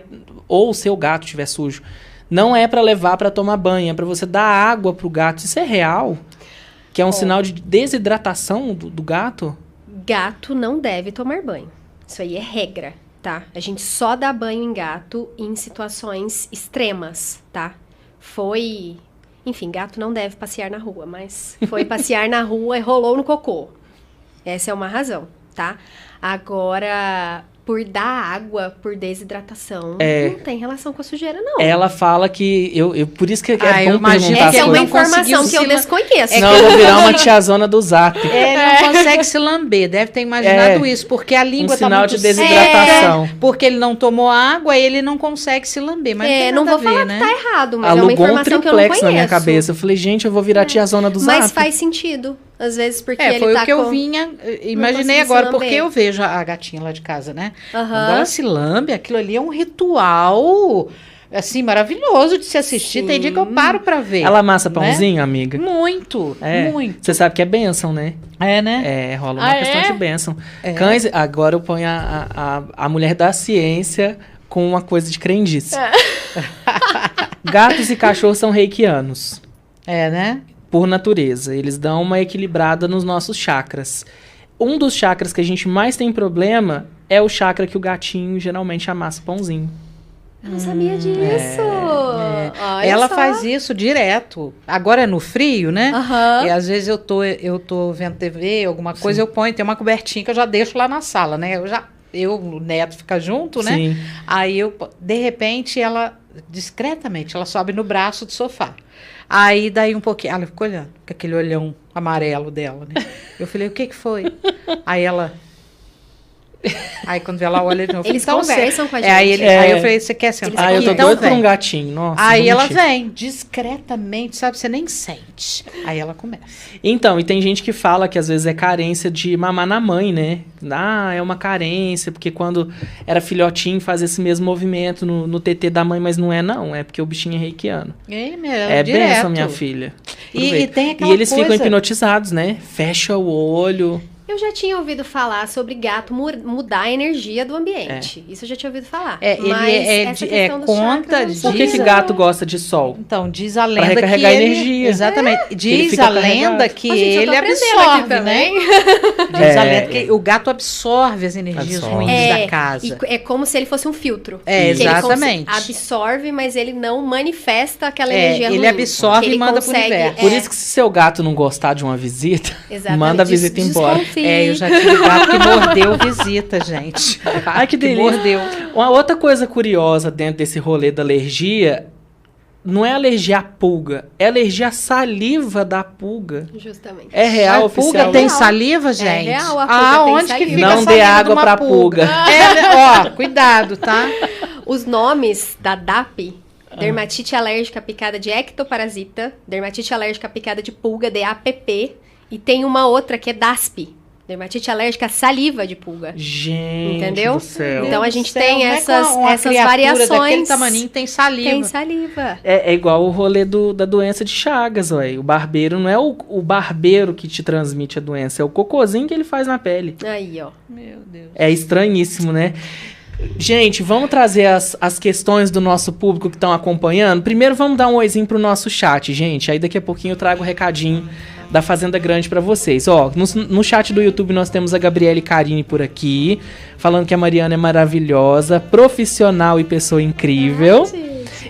ou o seu gato estiver sujo, não é para levar para tomar banho, é para você dar água pro gato. Isso é real? Que é um sinal de desidratação do gato? Gato não deve tomar banho. Isso aí é regra, tá? A gente só dá banho em gato em situações extremas, tá? Enfim, gato não deve passear na rua, mas foi passear na rua e rolou no cocô. Essa é uma razão, tá? Agora, por dar água, por desidratação, não tem relação com a sujeira, não. Ela fala que... por isso que é bom perguntar. Essa é uma informação que eu desconheço. Não, eu vou virar uma tiazona do Zap. Ele não consegue se lamber, deve ter imaginado isso, porque a língua tá sinal muito de desidratação. Porque ele não tomou água, ele não consegue se lamber, mas não vou falar né? que tá errado, mas alugou é uma informação que eu não conheço. na minha cabeça. Eu falei, gente, eu vou virar tiazona do Zap. Mas faz sentido. Às vezes porque ele foi tá o que eu imaginei agora, porque eu vejo a gatinha lá de casa, né? Quando ela se lambe, aquilo ali é um ritual assim, maravilhoso de se assistir. Sim. Tem dia que eu paro pra ver. Ela amassa pãozinho, amiga? Muito, muito. Você sabe que é bênção, né? É, né? Rola uma questão de bênção. Cães, agora eu ponho a mulher da ciência com uma coisa de crendice. Gatos e cachorros são reikianos. Né? Por natureza. Eles dão uma equilibrada nos nossos chakras. Um dos chakras que a gente mais tem problema é o chakra que o gatinho geralmente amassa pãozinho. Eu não sabia disso. Olha Ela só. faz isso direto. Agora é no frio, né? E às vezes eu tô vendo TV, alguma coisa, eu ponho, tem uma cobertinha que eu já deixo lá na sala, né? O Neto fica junto, né? Sim. Aí de repente, ela, discretamente, ela sobe no braço do sofá. Aí, daí um pouquinho, ela ficou olhando, com aquele olhão amarelo dela, né? Eu falei, o que foi? Aí ela... Aí quando ela olha de novo... Eles então, conversam com a gente. Aí eu falei, você quer sentar aqui? Eu tô Então doido por vem. um gatinho, nossa. Aí ela bonitinho. vem, discretamente, sabe? Você nem sente. Aí ela começa. Então, e tem gente que fala que às vezes é carência de mamar na mãe, né? É uma carência, porque quando era filhotinho fazia esse mesmo movimento no TT da mãe, mas não é não, é porque o bichinho é reikiano. É benção, minha filha. E tem aquela E eles coisa... ficam hipnotizados, né? Fecha o olho... Eu já tinha ouvido falar sobre gato mudar a energia do ambiente. Isso eu já tinha ouvido falar. Mas ele é conta de... Por que gato gosta de sol? Então, diz a lenda pra recarregar que ele... energia. Exatamente. Diz fica a lenda que ele absorve, né? Diz a lenda que o gato absorve as energias ruins da casa. É como se ele fosse um filtro. Exatamente. Ele absorve, mas ele não manifesta aquela energia ruim. Ele absorve e manda pro universo. Por isso que se seu gato não gostar de uma visita, manda a visita embora. Eu já tive gato que mordeu visita, gente. Ai, que delícia. Mordeu. Uma outra coisa curiosa dentro desse rolê da alergia, não é alergia à pulga, é alergia à saliva da pulga. Justamente. É real, a oficial. pulga tem saliva, gente? É real, a pulga tem onde saliva. que fica Não a dê saliva água de uma pra pulga. Cuidado, tá? Os nomes da DAP... Dermatite alérgica picada de ectoparasita, dermatite alérgica picada de pulga, DAPP, e tem uma outra que é DASP, dermatite alérgica à saliva de pulga. Gente entendeu? do céu. Então a gente Não é tem essas criatura variações. Daquele tamaninho tem saliva. Tem saliva. É igual o rolê da doença de Chagas, ué. O barbeiro não é o barbeiro que te transmite a doença, é o cocôzinho que ele faz na pele. Aí, ó. Meu Deus. É estranhíssimo, né? Gente, vamos trazer as questões do nosso público que estão acompanhando. Primeiro, vamos dar um oizinho pro nosso chat, gente. Aí daqui a pouquinho eu trago o recadinho da Fazenda Grande pra vocês. Ó, no chat do YouTube nós temos a Gabriele Carini por aqui, falando que a Mariana é maravilhosa, profissional e pessoa incrível.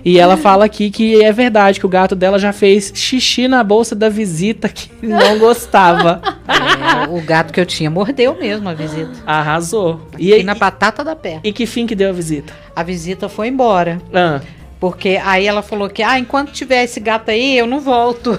E ela fala aqui que é verdade, que o gato dela já fez xixi na bolsa da visita que não gostava. O gato que eu tinha mordeu mesmo a visita. Arrasou. E na batata da perna. E que fim que deu a visita? A visita foi embora. Porque aí ela falou que, enquanto tiver esse gato aí, eu não volto.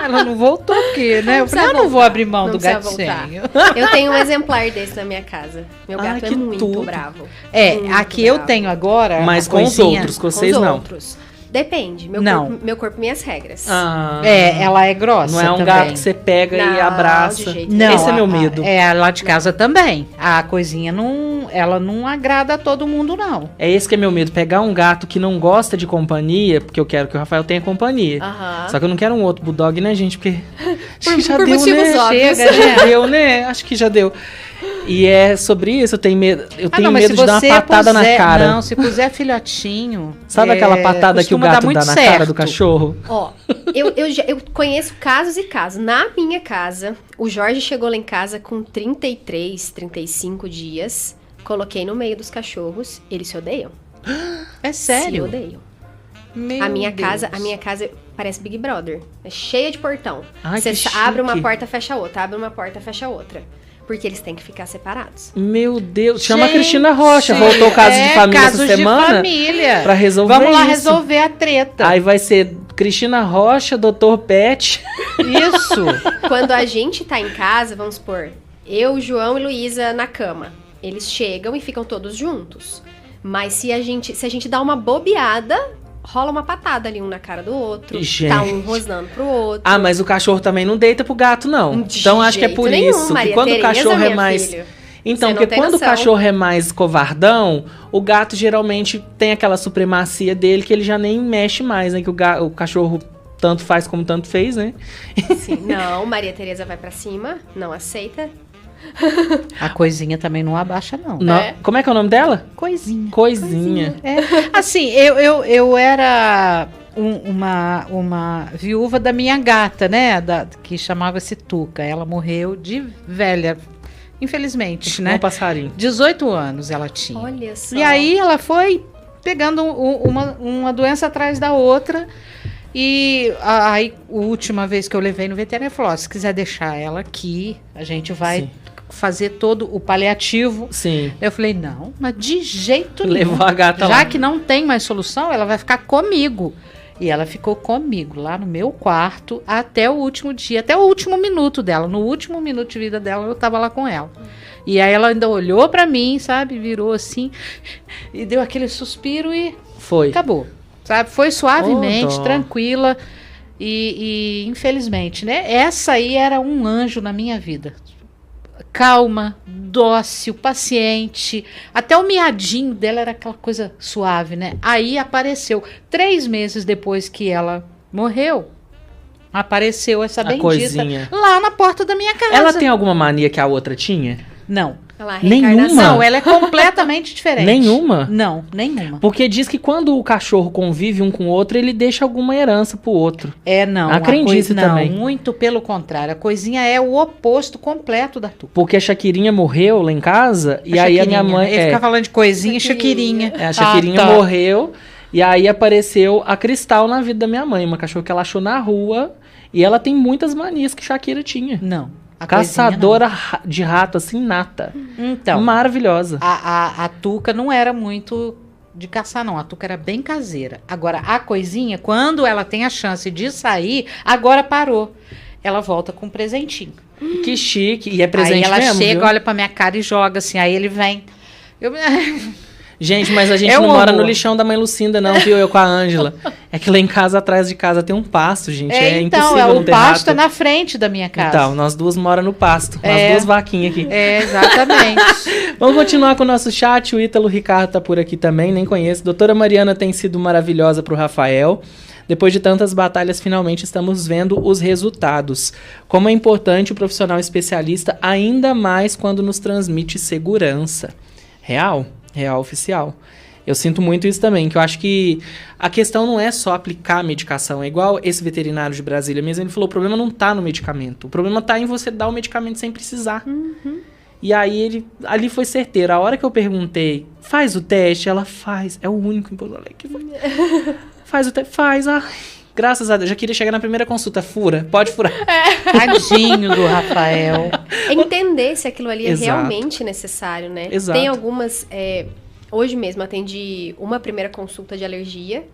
Ela não voltou, porque, né? Eu falei, eu não vou abrir mão do gatinho. Eu tenho um exemplar desse na minha casa. Meu gato é muito bravo. Muito aqui bravo. Eu tenho agora. Mas com os outros, com vocês não. Outros. Depende. Meu corpo, minhas regras. Ela é grossa. Não é um também. gato que você pega e abraça. De jeito não, esse é meu medo. Lá de casa também. A coisinha ela não agrada a todo mundo, não. É esse que é meu medo. Pegar um gato que não gosta de companhia, porque eu quero que o Rafael tenha companhia. Só que eu não quero um outro bulldog, né, gente? Porque acho que já por deu, motivos né? óbvios. Já deu, né? Acho que já deu. E é sobre isso, eu tenho medo. Eu tenho medo de dar uma patada na cara. Não, se puser filhotinho. Sabe aquela patada que o gato dá na cara do cachorro? Ó, eu conheço casos e casos. Na minha casa, o Jorge chegou lá em casa com 33, 35 dias. Coloquei no meio dos cachorros, eles se odeiam. É sério? Se odeiam. A minha casa parece Big Brother. É cheia de portão. Você abre uma porta, fecha outra. Abre uma porta, fecha outra. Porque eles têm que ficar separados. Meu Deus. Chama a Cristina Rocha. Voltou o caso de família essa semana. De família. Pra resolver Vamos lá resolver a treta. Aí vai ser Cristina Rocha, Dr. Pet. Isso. Quando a gente tá em casa, vamos supor, eu, João e Luísa na cama. Eles chegam e ficam todos juntos. Mas se a gente dá uma bobeada, rola uma patada ali, um na cara do outro. Gente. Tá um rosnando pro outro. Mas o cachorro também não deita pro gato, não. Então acho que é por isso. Maria que quando Tereza, o cachorro é minha mais... filha. Então, porque quando o cachorro é mais covardão, o gato geralmente tem aquela supremacia dele que ele já nem mexe mais, né? Que o cachorro tanto faz como tanto fez, né? Sim. Não, Maria Tereza vai pra cima, não aceita. A Coisinha também não abaixa, não. Como é que é o nome dela? Coisinha. É. Assim, eu era uma viúva da minha gata, né? Que chamava-se Tuca. Ela morreu de velha, infelizmente, né? Um passarinho. 18 anos ela tinha. Olha só. E aí ela foi pegando uma doença atrás da outra. E aí, a última vez que eu levei no veterinário, falou: se quiser deixar ela aqui, a gente vai fazer todo o paliativo. Sim. Eu falei: não, mas de jeito nenhum. Levou a gata lá. Já que não tem mais solução, ela vai ficar comigo. E ela ficou comigo lá no meu quarto até o último dia, até o último minuto dela. No último minuto de vida dela, eu tava lá com ela. E aí ela ainda olhou pra mim, sabe? Virou assim e deu aquele suspiro e acabou. Sabe? Foi suavemente, tranquila e infelizmente, né? Essa aí era um anjo na minha vida. Calma, dócil, paciente. Até o miadinho dela era aquela coisa suave, né? Aí apareceu, 3 meses depois que ela morreu, apareceu essa bendita coisinha lá na porta da minha casa. Ela tem alguma mania que a outra tinha? Não. Nenhuma? Não, ela é completamente diferente. Nenhuma? Não, nenhuma. Porque diz que quando o cachorro convive um com o outro, ele deixa alguma herança pro outro. Não. Acredito também. Não, muito pelo contrário. A Coisinha é o oposto completo da Tuca. Porque a Shaquirinha morreu lá em casa, e aí a minha mãe... Ele fica falando de Coisinha e Shaquirinha. A Shaquirinha morreu, e aí apareceu a Cristal na vida da minha mãe, uma cachorra que ela achou na rua, e ela tem muitas manias que Shakira tinha. Não. Caçadora de rato, assim, nata. Então. Maravilhosa. A Tuca não era muito de caçar, não. A Tuca era bem caseira. Agora, a Coisinha, quando ela tem a chance de sair, agora parou. Ela volta com um presentinho. Que chique. E é presente mesmo, aí ela chega, viu? olha pra minha cara e joga assim. Aí ele vem. Gente, mas a gente não mora no lixão da mãe Lucinda, não, viu? Eu com a Ângela. É que lá em casa, atrás de casa, tem um pasto, gente. Então, impossível não ter rato. O pasto é na frente da minha casa. Então, nós duas moramos no pasto. Nós duas vaquinhas aqui. Exatamente. Vamos continuar com o nosso chat. O Ítalo Ricardo tá por aqui também, nem conheço. Doutora Mariana tem sido maravilhosa pro Rafael. Depois de tantas batalhas, finalmente estamos vendo os resultados. Como é importante o profissional especialista, ainda mais quando nos transmite segurança. Real oficial. Eu sinto muito isso também, que eu acho que a questão não é só aplicar a medicação. É igual esse veterinário de Brasília mesmo, ele falou, o problema não tá no medicamento. O problema tá em você dar o medicamento sem precisar. E aí ali foi certeiro. A hora que eu perguntei, faz o teste? Ela faz. É o único em Porto Alegre que foi. Faz o teste? Faz. Graças a Deus. Já queria chegar na primeira consulta. Fura. Pode furar. Tadinho do Rafael. Entender se aquilo ali é realmente necessário, né? Exato. Tem algumas... hoje mesmo atendi uma primeira consulta de alergia.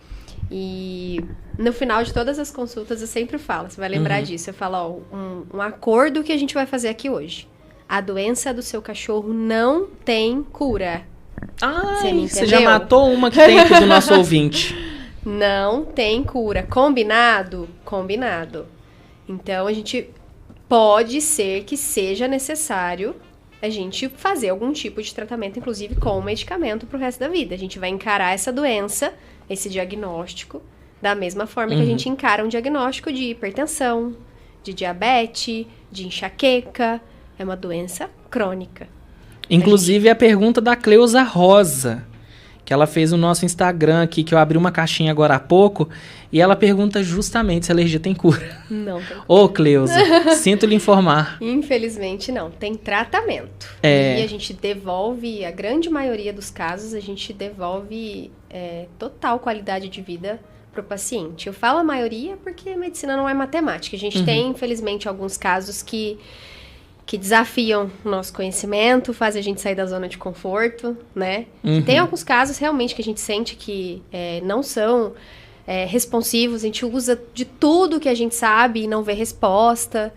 E no final de todas as consultas eu sempre falo. Você vai lembrar disso. Eu falo, um acordo que a gente vai fazer aqui hoje. A doença do seu cachorro não tem cura. Você já matou uma que tem aqui do nosso ouvinte. Não tem cura. Combinado? Combinado. Então, a gente pode ser que seja necessário a gente fazer algum tipo de tratamento, inclusive com medicamento pro resto da vida. A gente vai encarar essa doença, esse diagnóstico, da mesma forma que a gente encara um diagnóstico de hipertensão, de diabetes, de enxaqueca. É uma doença crônica. Inclusive, a pergunta da Cleusa Rosa, que ela fez no nosso Instagram aqui, que eu abri uma caixinha agora há pouco, e ela pergunta justamente se a alergia tem cura. Não tem cura. Ô, Cleusa, sinto lhe informar. Infelizmente, não. Tem tratamento. E a gente devolve, a grande maioria dos casos, a gente devolve total qualidade de vida para o paciente. Eu falo a maioria porque a medicina não é matemática. A gente tem, infelizmente, alguns casos que desafiam o nosso conhecimento, fazem a gente sair da zona de conforto, né? Tem alguns casos, realmente, que a gente sente que não são responsivos, a gente usa de tudo que a gente sabe e não vê resposta,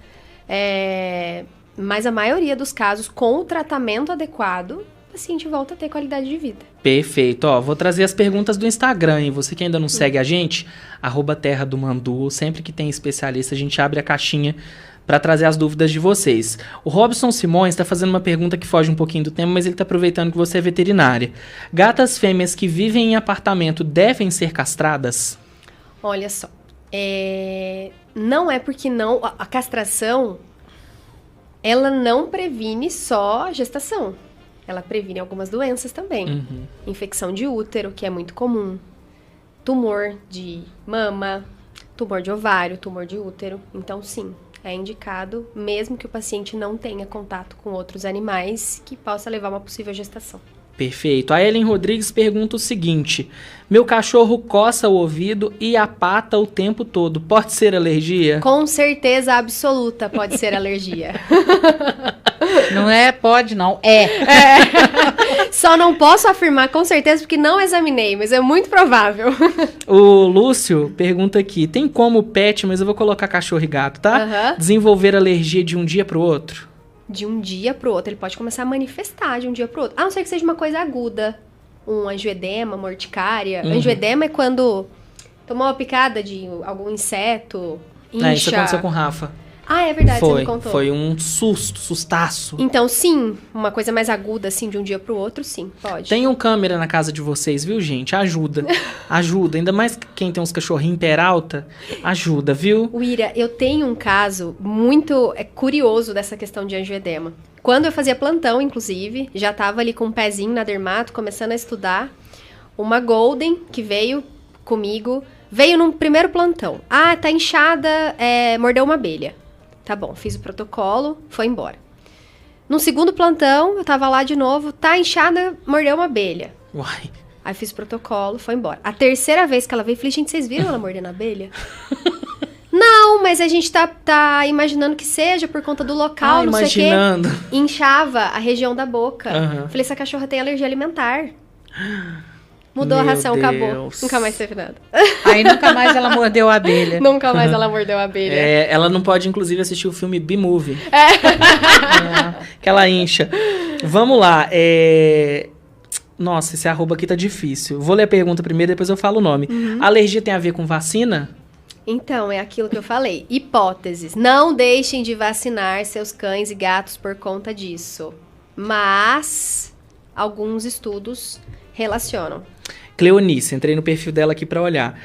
mas a maioria dos casos, com o tratamento adequado, o paciente volta a ter qualidade de vida. Perfeito. Ó, vou trazer as perguntas do Instagram, e você que ainda não segue a gente, @Terra do Mandu, sempre que tem especialista, a gente abre a caixinha para trazer as dúvidas de vocês. O Robson Simões está fazendo uma pergunta que foge um pouquinho do tema, mas ele está aproveitando que você é veterinária. Gatas fêmeas que vivem em apartamento devem ser castradas? Olha só, não é porque não... A castração, ela não previne só a gestação. Ela previne algumas doenças também. Infecção de útero, que é muito comum. Tumor de mama, tumor de ovário, tumor de útero. Então, sim, é indicado, mesmo que o paciente não tenha contato com outros animais, que possa levar a uma possível gestação. Perfeito. A Ellen Rodrigues pergunta o seguinte: meu cachorro coça o ouvido e a pata o tempo todo. Pode ser alergia? Com certeza absoluta pode ser alergia. Não é pode, não. É. Só não posso afirmar com certeza porque não examinei, mas é muito provável. O Lúcio pergunta aqui: tem como pet, mas eu vou colocar cachorro e gato, tá? Desenvolver alergia de um dia pro outro? De um dia pro outro. Ele pode começar a manifestar de um dia pro outro. A não ser que seja uma coisa aguda. Um angioedema, uma urticária. Angioedema é quando tomou uma picada de algum inseto, incha. Isso aconteceu com o Rafa. Ah, é verdade, você me contou. Foi um sustaço. Então, sim, uma coisa mais aguda, assim, de um dia pro outro, sim, pode. Tenham câmera na casa de vocês, viu, gente? Ajuda. Ajuda. Ainda mais quem tem uns cachorrinhos peralta, ajuda, viu? Uira, eu tenho um caso muito curioso dessa questão de angioedema. Quando eu fazia plantão, inclusive, já tava ali com um pezinho na dermato, começando a estudar, uma Golden que veio comigo, veio num primeiro plantão. Ah, tá inchada, mordeu uma abelha. Tá bom, fiz o protocolo, foi embora. No segundo plantão, eu tava lá de novo, tá inchada, mordeu uma abelha. Uai. Aí fiz o protocolo, foi embora. A terceira vez que ela veio, eu falei, gente, vocês viram ela mordendo a abelha? Não, mas a gente tá imaginando que seja por conta do local, não sei o quê. Inchava a região da boca. Falei, essa cachorra tem alergia alimentar. Mudou a ração, acabou. Nunca mais teve nada. Aí nunca mais ela mordeu a abelha. Nunca mais ela mordeu a abelha. Ela não pode, inclusive, assistir o filme B-Movie. Que ela incha. Vamos lá. Nossa, esse arroba aqui tá difícil. Vou ler a pergunta primeiro, depois eu falo o nome. Alergia tem a ver com vacina? Então, é aquilo que eu falei. Hipóteses. Não deixem de vacinar seus cães e gatos por conta disso. Mas alguns estudos relacionam. Cleonice, entrei no perfil dela aqui para olhar.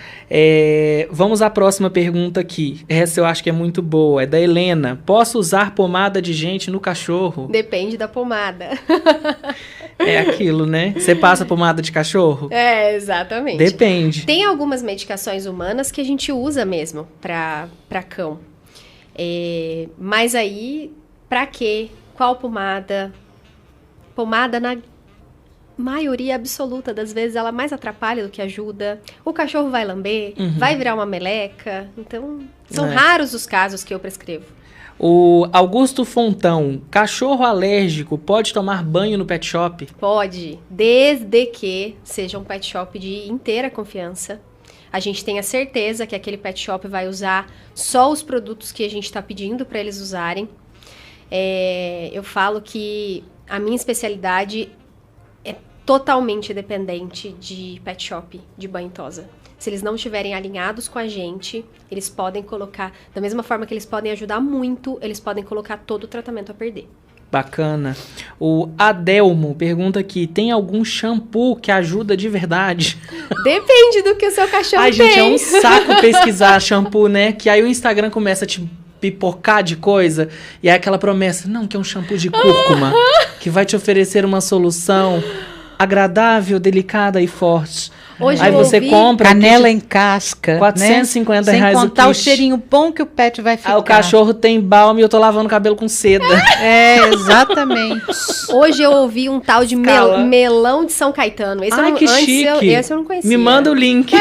Vamos à próxima pergunta aqui. Essa eu acho que é muito boa. É da Helena. Posso usar pomada de gente no cachorro? Depende da pomada. É aquilo, né? Você passa pomada de cachorro? Exatamente. Depende. Tem algumas medicações humanas que a gente usa mesmo para cão. Mas aí, para quê? Qual pomada? Pomada na maioria absoluta das vezes ela mais atrapalha do que ajuda. O cachorro vai lamber, vai virar uma meleca. Então, são raros os casos que eu prescrevo. O Augusto Fontão, cachorro alérgico pode tomar banho no pet shop? Pode, desde que seja um pet shop de inteira confiança. A gente tem a certeza que aquele pet shop vai usar só os produtos que a gente está pedindo para eles usarem. Eu falo que a minha especialidade é totalmente dependente de pet shop, de banho e tosa. Se eles não estiverem alinhados com a gente, eles podem colocar, da mesma forma que eles podem ajudar muito, eles podem colocar todo o tratamento a perder. Bacana. O Adelmo pergunta aqui, tem algum shampoo que ajuda de verdade? Depende do que o seu cachorro tem. Gente, é um saco pesquisar shampoo, né? Que aí o Instagram começa a te pipocar de coisa, e é aquela promessa, não, que é um shampoo de cúrcuma, que vai te oferecer uma solução agradável, delicada e forte. Hoje aí você compra canela em casca, R$450 né? reais sem contar o cheirinho bom que o pet vai ficar. Aí o cachorro tem balme e eu tô lavando o cabelo com seda. Exatamente. Hoje eu ouvi um tal de melão de São Caetano. Esse que chique. Esse eu não conhecia. Me manda o link.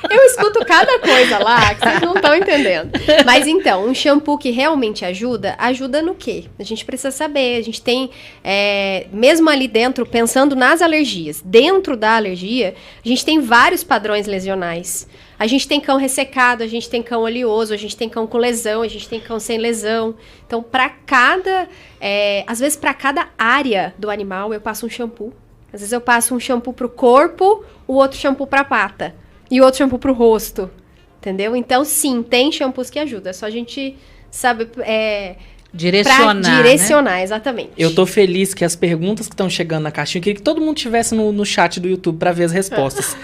Eu escuto cada coisa lá que vocês não estão entendendo. Mas então, um shampoo que realmente ajuda no quê? A gente precisa saber. A gente tem, mesmo ali dentro, pensando nas alergias, dentro da alergia, a gente tem vários padrões lesionais. A gente tem cão ressecado, a gente tem cão oleoso, a gente tem cão com lesão, a gente tem cão sem lesão. Então, às vezes, para cada área do animal, eu passo um shampoo. Às vezes, eu passo um shampoo pro corpo, o outro shampoo pra pata. E outro shampoo pro rosto. entendeu? Então, sim, tem shampoos que ajudam. É só a gente saber... Direcionar, né? Exatamente. Eu tô feliz que as perguntas que estão chegando na caixinha, eu queria que todo mundo tivesse no chat do YouTube para ver as respostas.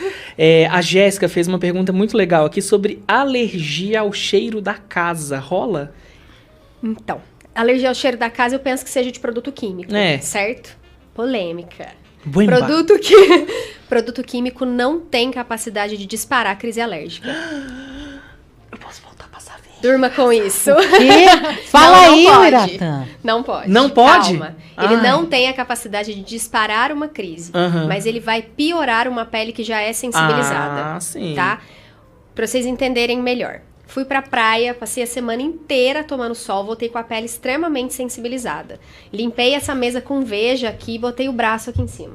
A Jéssica fez uma pergunta muito legal aqui sobre alergia ao cheiro da casa. Rola? Então, alergia ao cheiro da casa eu penso que seja de produto químico, certo? Polêmica. Produto químico não tem capacidade de disparar crise alérgica. Eu posso voltar a passar verde. Durma com isso. Que? Fala aí, Iratã. Não pode. Não pode? Calma. Ele não tem a capacidade de disparar uma crise. Mas ele vai piorar uma pele que já é sensibilizada. Sim. Tá? Pra vocês entenderem melhor. Fui pra praia, passei a semana inteira tomando sol, voltei com a pele extremamente sensibilizada. Limpei essa mesa com Veja aqui e botei o braço aqui em cima.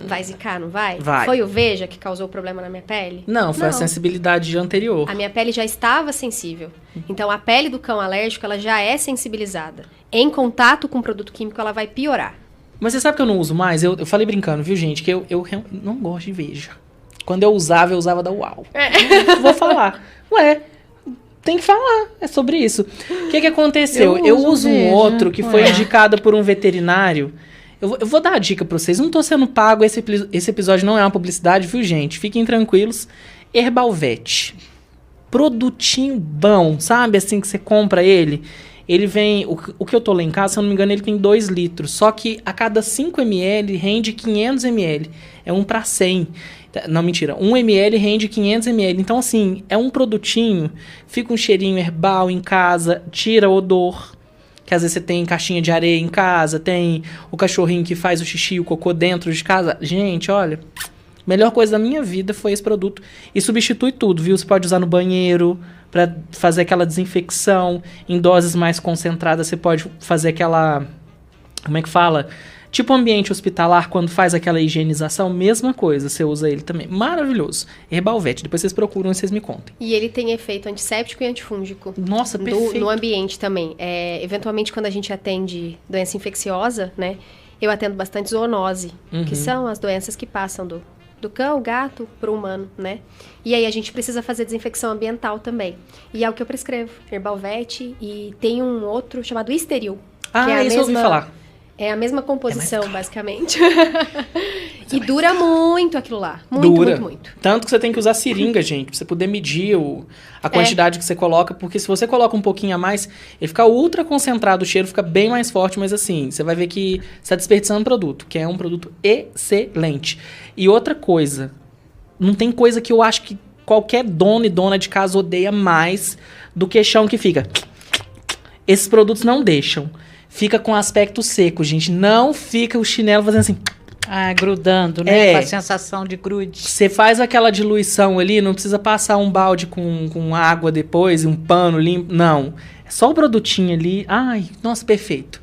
Vai zicar, não vai? Vai. Foi o Veja que causou o problema na minha pele? Não, foi a sensibilidade anterior. A minha pele já estava sensível. Então, a pele do cão alérgico, ela já é sensibilizada. Em contato com produto químico, ela vai piorar. Mas você sabe que eu não uso mais? Eu falei brincando, viu, gente? Que eu não gosto de Veja. Quando eu usava da Uau. Vou falar. Ué, tem que falar. É sobre isso. O que aconteceu? Eu uso um outro que foi indicado por um veterinário. Eu vou dar a dica pra vocês. Não tô sendo pago. Esse episódio não é uma publicidade, viu, gente? Fiquem tranquilos. Herbalvet. Produtinho bom, sabe? Assim que você compra ele. Ele vem... O que eu tô lá em casa, se eu não me engano, ele tem 2 litros. Só que a cada 5 ml rende 500 ml. É 1 para 100. Não, mentira. 1 ml rende 500 ml. Então, assim, é um produtinho. Fica um cheirinho herbal em casa. Tira odor. Que às vezes você tem caixinha de areia em casa. Tem o cachorrinho que faz o xixi e o cocô dentro de casa. Gente, olha... Melhor coisa da minha vida foi esse produto. E substitui tudo, viu? Você pode usar no banheiro para fazer aquela desinfecção. Em doses mais concentradas, você pode fazer aquela... Como é que fala? Tipo ambiente hospitalar, quando faz aquela higienização, mesma coisa. Você usa ele também. Maravilhoso. Herbalvet. Depois vocês procuram e vocês me contem. E ele tem efeito antisséptico e antifúngico. Nossa, perfeito. No ambiente também. Eventualmente, quando a gente atende doença infecciosa, né? Eu atendo bastante zoonose, que são as doenças que passam do cão, gato, pro humano, né? E aí a gente precisa fazer desinfecção ambiental também. E é o que eu prescrevo. Herbalvet e tem um outro chamado Esteril. Isso eu ouvi falar. É a mesma composição, basicamente. E dura muito aquilo lá. Muito. Tanto que você tem que usar seringa, gente, pra você poder medir a quantidade que você coloca. Porque se você coloca um pouquinho a mais, ele fica ultra concentrado, o cheiro fica bem mais forte. Mas assim, você vai ver que você tá desperdiçando produto, que é um produto excelente. E outra coisa, não tem coisa que eu acho que qualquer dono e dona de casa odeia mais do que chão que fica. Esses produtos não deixam. Fica com aspecto seco, gente. Não fica o chinelo fazendo assim... grudando, né? Com a sensação de grude. Você faz aquela diluição ali, não precisa passar um balde com água depois, um pano limpo. Não. É só o produtinho ali. Ai, nossa, perfeito.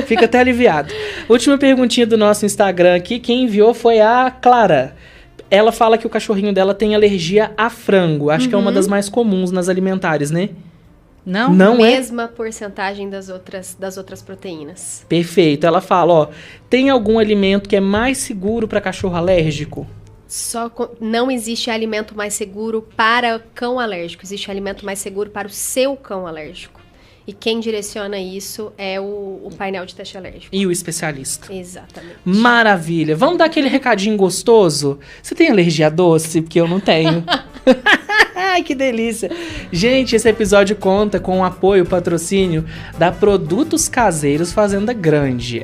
Fica até aliviado. Última perguntinha do nosso Instagram aqui. Quem enviou foi a Clara. Ela fala que o cachorrinho dela tem alergia a frango. Acho que é uma das mais comuns nas alimentares, né? Não mesma porcentagem das outras proteínas. Perfeito. Ela fala, tem algum alimento que é mais seguro para cachorro alérgico? Não existe alimento mais seguro para cão alérgico. Existe alimento mais seguro para o seu cão alérgico. E quem direciona isso é o painel de teste alérgico. E o especialista. Exatamente. Maravilha. Vamos dar aquele recadinho gostoso? Você tem alergia a doce? Porque eu não tenho. Ai, que delícia. Gente, esse episódio conta com o apoio, o patrocínio da Produtos Caseiros Fazenda Grande.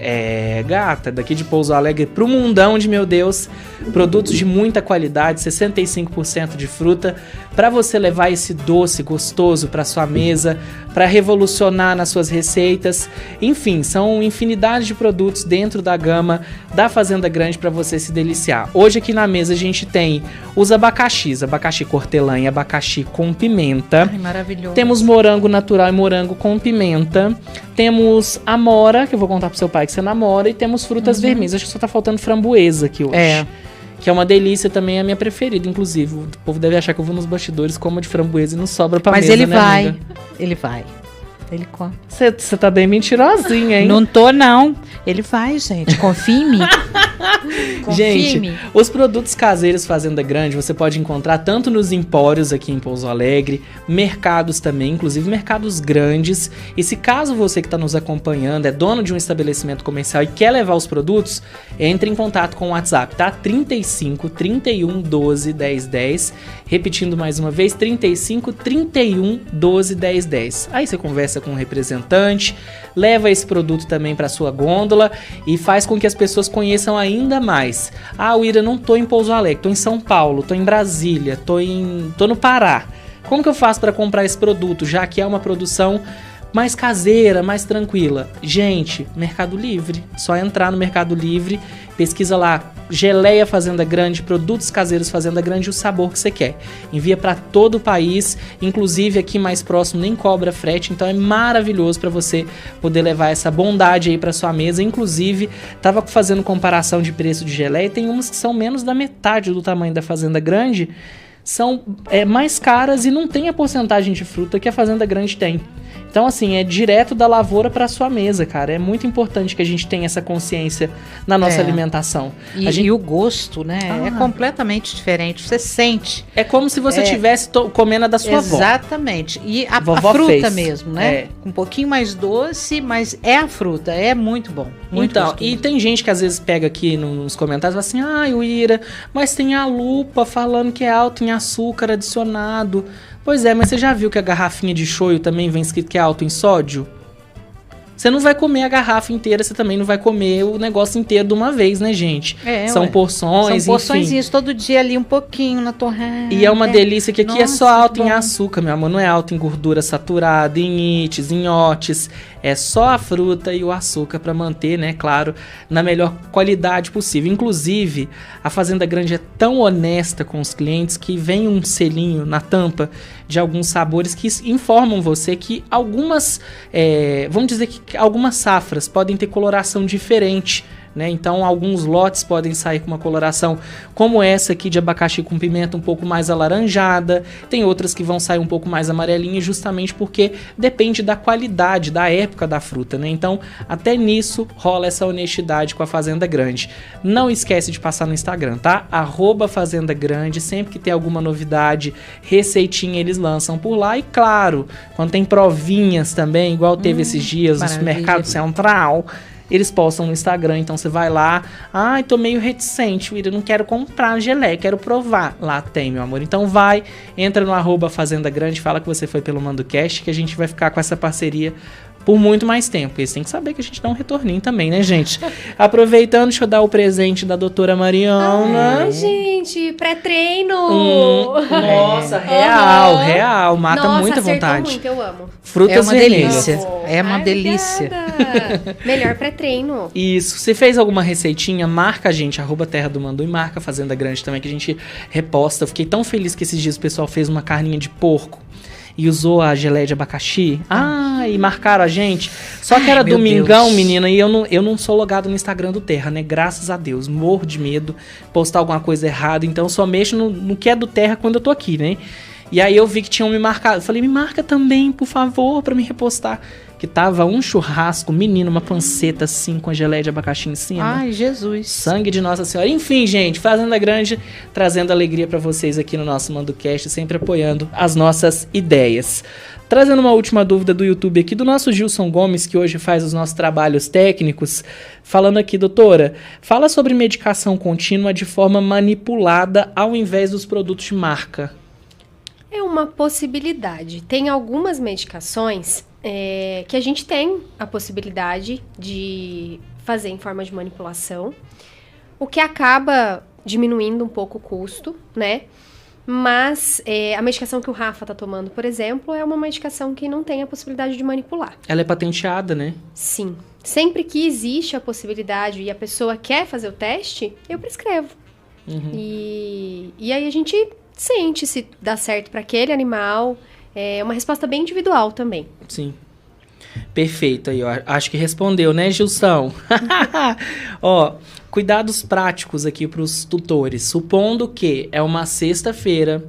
Gata, daqui de Pouso Alegre pro mundão de meu Deus. Produtos de muita qualidade, 65% de fruta, para você levar esse doce gostoso para sua mesa, para revolucionar nas suas receitas. Enfim, são infinidade de produtos dentro da gama da Fazenda Grande para você se deliciar. Hoje aqui na mesa a gente tem os abacaxis, abacaxi hortelã e abacaxi com pimenta. Ai, maravilhoso. Temos morango natural e morango com pimenta. Temos amora, que eu vou contar pro seu pai que você namora, e temos frutas vermelhas. Acho que só tá faltando framboesa aqui hoje. Que é uma delícia também, é a minha preferida, inclusive. O povo deve achar que eu vou nos bastidores, como de framboesa e não sobra pra mesa, ele né, vai, amiga? ele vai. Ele come. Você tá bem mentirosinha, hein? Não tô, não. Ele vai, gente. Confia em mim. Gente, os produtos caseiros Fazenda Grande você pode encontrar tanto nos empórios aqui em Pouso Alegre, mercados também, inclusive mercados grandes. E se caso você que está nos acompanhando é dono de um estabelecimento comercial e quer levar os produtos, entre em contato com o WhatsApp, tá? 35 31 12 10 10. Repetindo mais uma vez, 35 31 12 10 10. Aí você conversa com um representante, leva esse produto também para sua gôndola e faz com que as pessoas conheçam ainda mais. Ah, Uira, não tô em Pouso Alegre, tô em São Paulo, tô em Brasília, tô no Pará. Como que eu faço para comprar esse produto, já que é uma produção mais caseira, mais tranquila? Gente, Mercado Livre. Só entrar no Mercado Livre, pesquisa lá, geleia Fazenda Grande, produtos caseiros Fazenda Grande, o sabor que você quer. Envia para todo o país, inclusive aqui mais próximo nem cobra frete, então é maravilhoso para você poder levar essa bondade aí para sua mesa. Inclusive, tava fazendo comparação de preço de geleia, tem umas que são menos da metade do tamanho da Fazenda Grande, são mais caras e não tem a porcentagem de fruta que a Fazenda Grande tem. Então, assim, é direto da lavoura para sua mesa, cara. É muito importante que a gente tenha essa consciência na nossa alimentação. E o gosto, né? É completamente diferente. Você sente. É como se você estivesse comendo a da sua avó. Exatamente. E a fruta mesmo, né? Um pouquinho mais doce, mas é a fruta. É muito bom. Muito então, gostoso. E tem gente que às vezes pega aqui nos comentários e fala assim, ai, Uira, mas tem a lupa falando que é alto em açúcar adicionado. Pois é, mas você já viu que a garrafinha de shoyu também vem escrito que é alto em sódio? Você não vai comer a garrafa inteira, você também não vai comer o negócio inteiro de uma vez, né, gente? São porções, São porçõezinhas, todo dia ali um pouquinho na torrada. E é uma delícia que aqui é só alto em açúcar, meu amor. Não é alto em gordura saturada, em ites, em otes. É só a fruta e o açúcar para manter, né, claro, na melhor qualidade possível. Inclusive, a Fazenda Grande é tão honesta com os clientes que vem um selinho na tampa de alguns sabores que informam você que algumas, vamos dizer que algumas safras podem ter coloração diferente, né? Então, alguns lotes podem sair com uma coloração como essa aqui de abacaxi com pimenta um pouco mais alaranjada. Tem outras que vão sair um pouco mais amarelinha, justamente porque depende da qualidade, da época da fruta, né? Então, até nisso rola essa honestidade com a Fazenda Grande. Não esquece de passar no Instagram, tá? @Fazenda Grande. Sempre que tem alguma novidade, receitinha, eles lançam por lá. E claro, quando tem provinhas também, igual teve esses dias no Mercado Central, eles postam no Instagram, então você vai lá, ai, tô meio reticente, Uira, não quero comprar geleia, quero provar. Lá tem, meu amor. Então vai, entra no @Fazenda Grande, fala que você foi pelo MandoCast, que a gente vai ficar com essa parceria por muito mais tempo. Eles têm que saber que a gente dá um retorninho também, né, gente? Aproveitando, deixa eu dar o presente da doutora Mariana. Ai, gente, pré-treino! Nossa, real. Mata muita vontade. Muito, eu amo. Frutas vermelhas. É uma delícia. Melhor pré-treino. Isso. Você fez alguma receitinha? Marca a gente, @Terra do Mandu, e marca a Fazenda Grande também, que a gente reposta. Eu fiquei tão feliz que esses dias o pessoal fez uma carninha de porco e usou a geleia de abacaxi. E marcaram a gente. Só que era domingão, Deus. Menina, e eu não sou logado no Instagram do Terra, né? Graças a Deus. Morro de medo postar alguma coisa errada. Então eu só mexo no que é do Terra quando eu tô aqui, né? E aí eu vi que tinham me marcado. Eu falei, me marca também, por favor, pra me repostar. Que tava um churrasco, menino, uma panceta assim, com a geleia de abacaxi em cima. Ai, Jesus. Sangue de Nossa Senhora. Enfim, gente, Fazenda Grande, trazendo alegria pra vocês aqui no nosso MandoCast, sempre apoiando as nossas ideias. Trazendo uma última dúvida do YouTube aqui, do nosso Gilson Gomes, que hoje faz os nossos trabalhos técnicos, falando aqui, doutora, fala sobre medicação contínua de forma manipulada ao invés dos produtos de marca. É uma possibilidade. Tem algumas medicações que a gente tem a possibilidade de fazer em forma de manipulação, o que acaba diminuindo um pouco o custo, né? Mas a medicação que o Rafa tá tomando, por exemplo, é uma medicação que não tem a possibilidade de manipular. Ela é patenteada, né? Sim. Sempre que existe a possibilidade e a pessoa quer fazer o teste, eu prescrevo. E aí a gente sente se dá certo para aquele animal. É uma resposta bem individual também. Sim. Perfeito aí, ó. Acho que respondeu, né, Gilson? Ó, cuidados práticos aqui para os tutores. Supondo que é uma sexta-feira,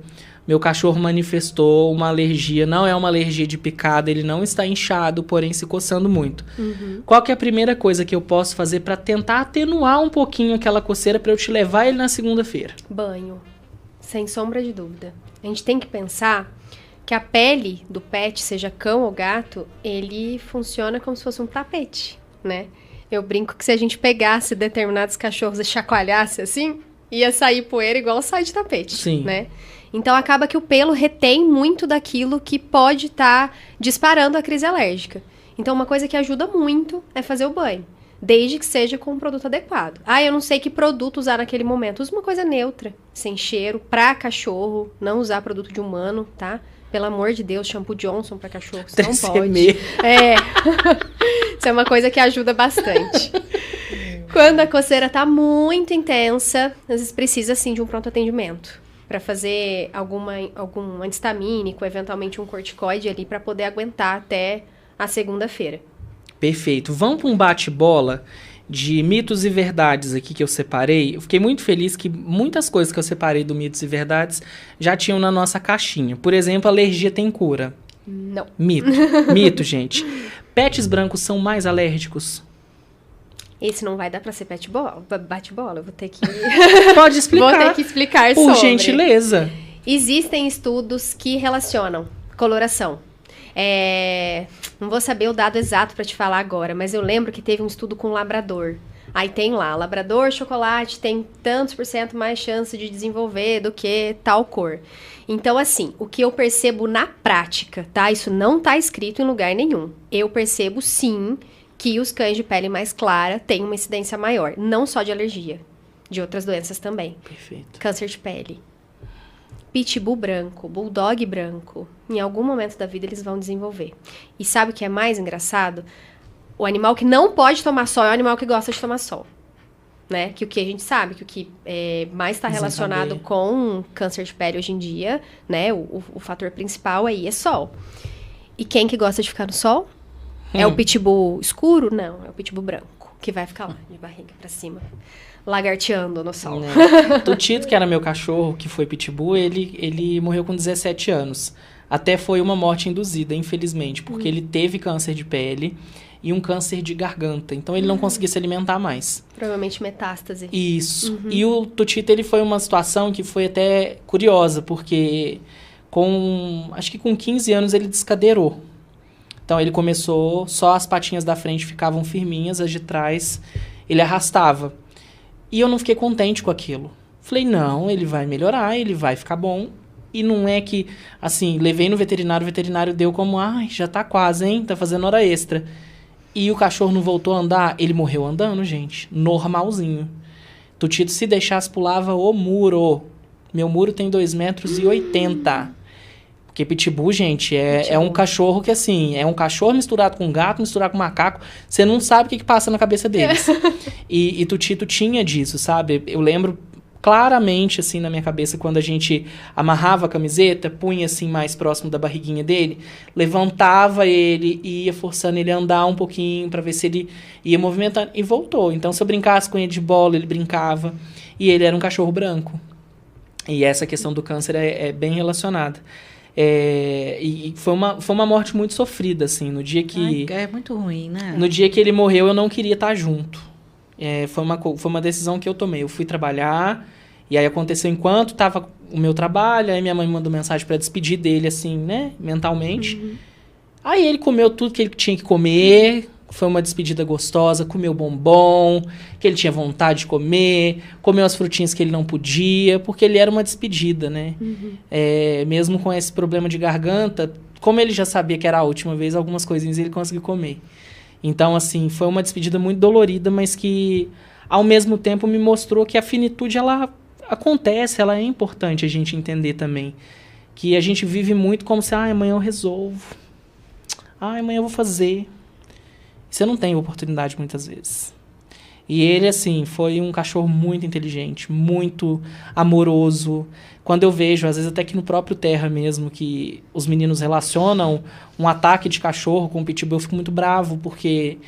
Meu cachorro manifestou uma alergia, não é uma alergia de picada, ele não está inchado, porém se coçando muito. Qual que é a primeira coisa que eu posso fazer para tentar atenuar um pouquinho aquela coceira para eu te levar ele na segunda-feira? Banho, sem sombra de dúvida. A gente tem que pensar que a pele do pet, seja cão ou gato, ele funciona como se fosse um tapete, né? Eu brinco que se a gente pegasse determinados cachorros e chacoalhasse assim, ia sair poeira igual sai de tapete, Sim. né? Então, acaba que o pelo retém muito daquilo que pode estar disparando a crise alérgica. Então, uma coisa que ajuda muito é fazer o banho, desde que seja com um produto adequado. Ah, eu não sei que produto usar naquele momento. Usa uma coisa neutra, sem cheiro, pra cachorro, não usar produto de humano, tá? Pelo amor de Deus, shampoo Johnson pra cachorro, você não pode. É. Isso é uma coisa que ajuda bastante. Quando a coceira tá muito intensa, às vezes precisa, sim, de um pronto atendimento. Para fazer algum antistamínico, eventualmente um corticoide ali, para poder aguentar até a segunda-feira. Perfeito. Vamos para um bate-bola de mitos e verdades aqui que eu separei. Eu fiquei muito feliz que muitas coisas que eu separei do mitos e verdades já tinham na nossa caixinha. Por exemplo, alergia tem cura. Não. Mito. Mito, gente. Pets brancos são mais alérgicos? Esse não vai dar pra ser bate-bola, eu vou ter que... Pode explicar. Vou ter que explicar Por sobre. gentileza. Existem estudos que relacionam coloração. Não vou saber o dado exato pra te falar agora, mas eu lembro que teve um estudo com labrador. Aí tem lá, labrador, chocolate, tem tantos % mais chance de desenvolver do que tal cor. Então, assim, o que eu percebo na prática, tá? Isso não tá escrito em lugar nenhum. Eu percebo, sim, que os cães de pele mais clara têm uma incidência maior. Não só de alergia, de outras doenças também. Perfeito. Câncer de pele. Pitbull branco, bulldog branco. Em algum momento da vida eles vão desenvolver. E sabe o que é mais engraçado? O animal que não pode tomar sol é o animal que gosta de tomar sol. Né? Que o que a gente sabe, que o que mais está relacionado com câncer de pele hoje em dia, né? O fator principal aí é sol. E quem que gosta de ficar no sol? É o pitbull escuro? Não, é o pitbull branco, que vai ficar lá, de barriga pra cima, lagarteando no sol. Tutito, que era meu cachorro, que foi pitbull, ele morreu com 17 anos. Até foi uma morte induzida, infelizmente, porque ele teve câncer de pele e um câncer de garganta. Então, ele não conseguia se alimentar mais. Provavelmente metástase. Isso. E o Tutito, ele foi uma situação que foi até curiosa, porque acho que com 15 anos ele descadeirou. Então, ele começou, só as patinhas da frente ficavam firminhas, as de trás ele arrastava. E eu não fiquei contente com aquilo. Falei, não, ele vai melhorar, ele vai ficar bom. E não é que, assim, levei no veterinário, o veterinário deu como, já tá quase, hein? Tá fazendo hora extra. E o cachorro não voltou a andar, ele morreu andando, gente. Normalzinho. Tutito, se deixasse, pulava o muro. Meu muro tem 2,80 metros. Porque pitbull, gente, é um cachorro que, assim, é um cachorro misturado com gato, misturado com macaco. Você não sabe o que passa na cabeça deles. E Tutito tinha disso, sabe? Eu lembro claramente, assim, na minha cabeça, quando a gente amarrava a camiseta, punha, assim, mais próximo da barriguinha dele, levantava ele e ia forçando ele a andar um pouquinho pra ver se ele ia movimentando. E voltou. Então, se eu brincasse com ele de bola, ele brincava. E ele era um cachorro branco. E essa questão do câncer é bem relacionada. E foi uma morte muito sofrida, assim, no dia que... É muito ruim, né? No dia que ele morreu, eu não queria estar junto. Foi uma decisão que eu tomei. Eu fui trabalhar, e aí aconteceu enquanto estava o meu trabalho, aí minha mãe me mandou mensagem para despedir dele, assim, né, mentalmente. Aí ele comeu tudo que ele tinha que comer, foi uma despedida gostosa, comeu bombom, que ele tinha vontade de comer, comeu as frutinhas que ele não podia, porque ele era uma despedida, né? Mesmo com esse problema de garganta, como ele já sabia que era a última vez, algumas coisinhas ele conseguiu comer. Então, assim, foi uma despedida muito dolorida, mas que, ao mesmo tempo, me mostrou que a finitude, ela acontece, ela é importante a gente entender também. Que a gente vive muito como se, amanhã eu resolvo. Amanhã eu vou fazer. Você não tem oportunidade muitas vezes. E ele, assim, foi um cachorro muito inteligente, muito amoroso. Quando eu vejo, às vezes até que no próprio Terra mesmo, que os meninos relacionam um ataque de cachorro com o pitbull, eu fico muito bravo, porque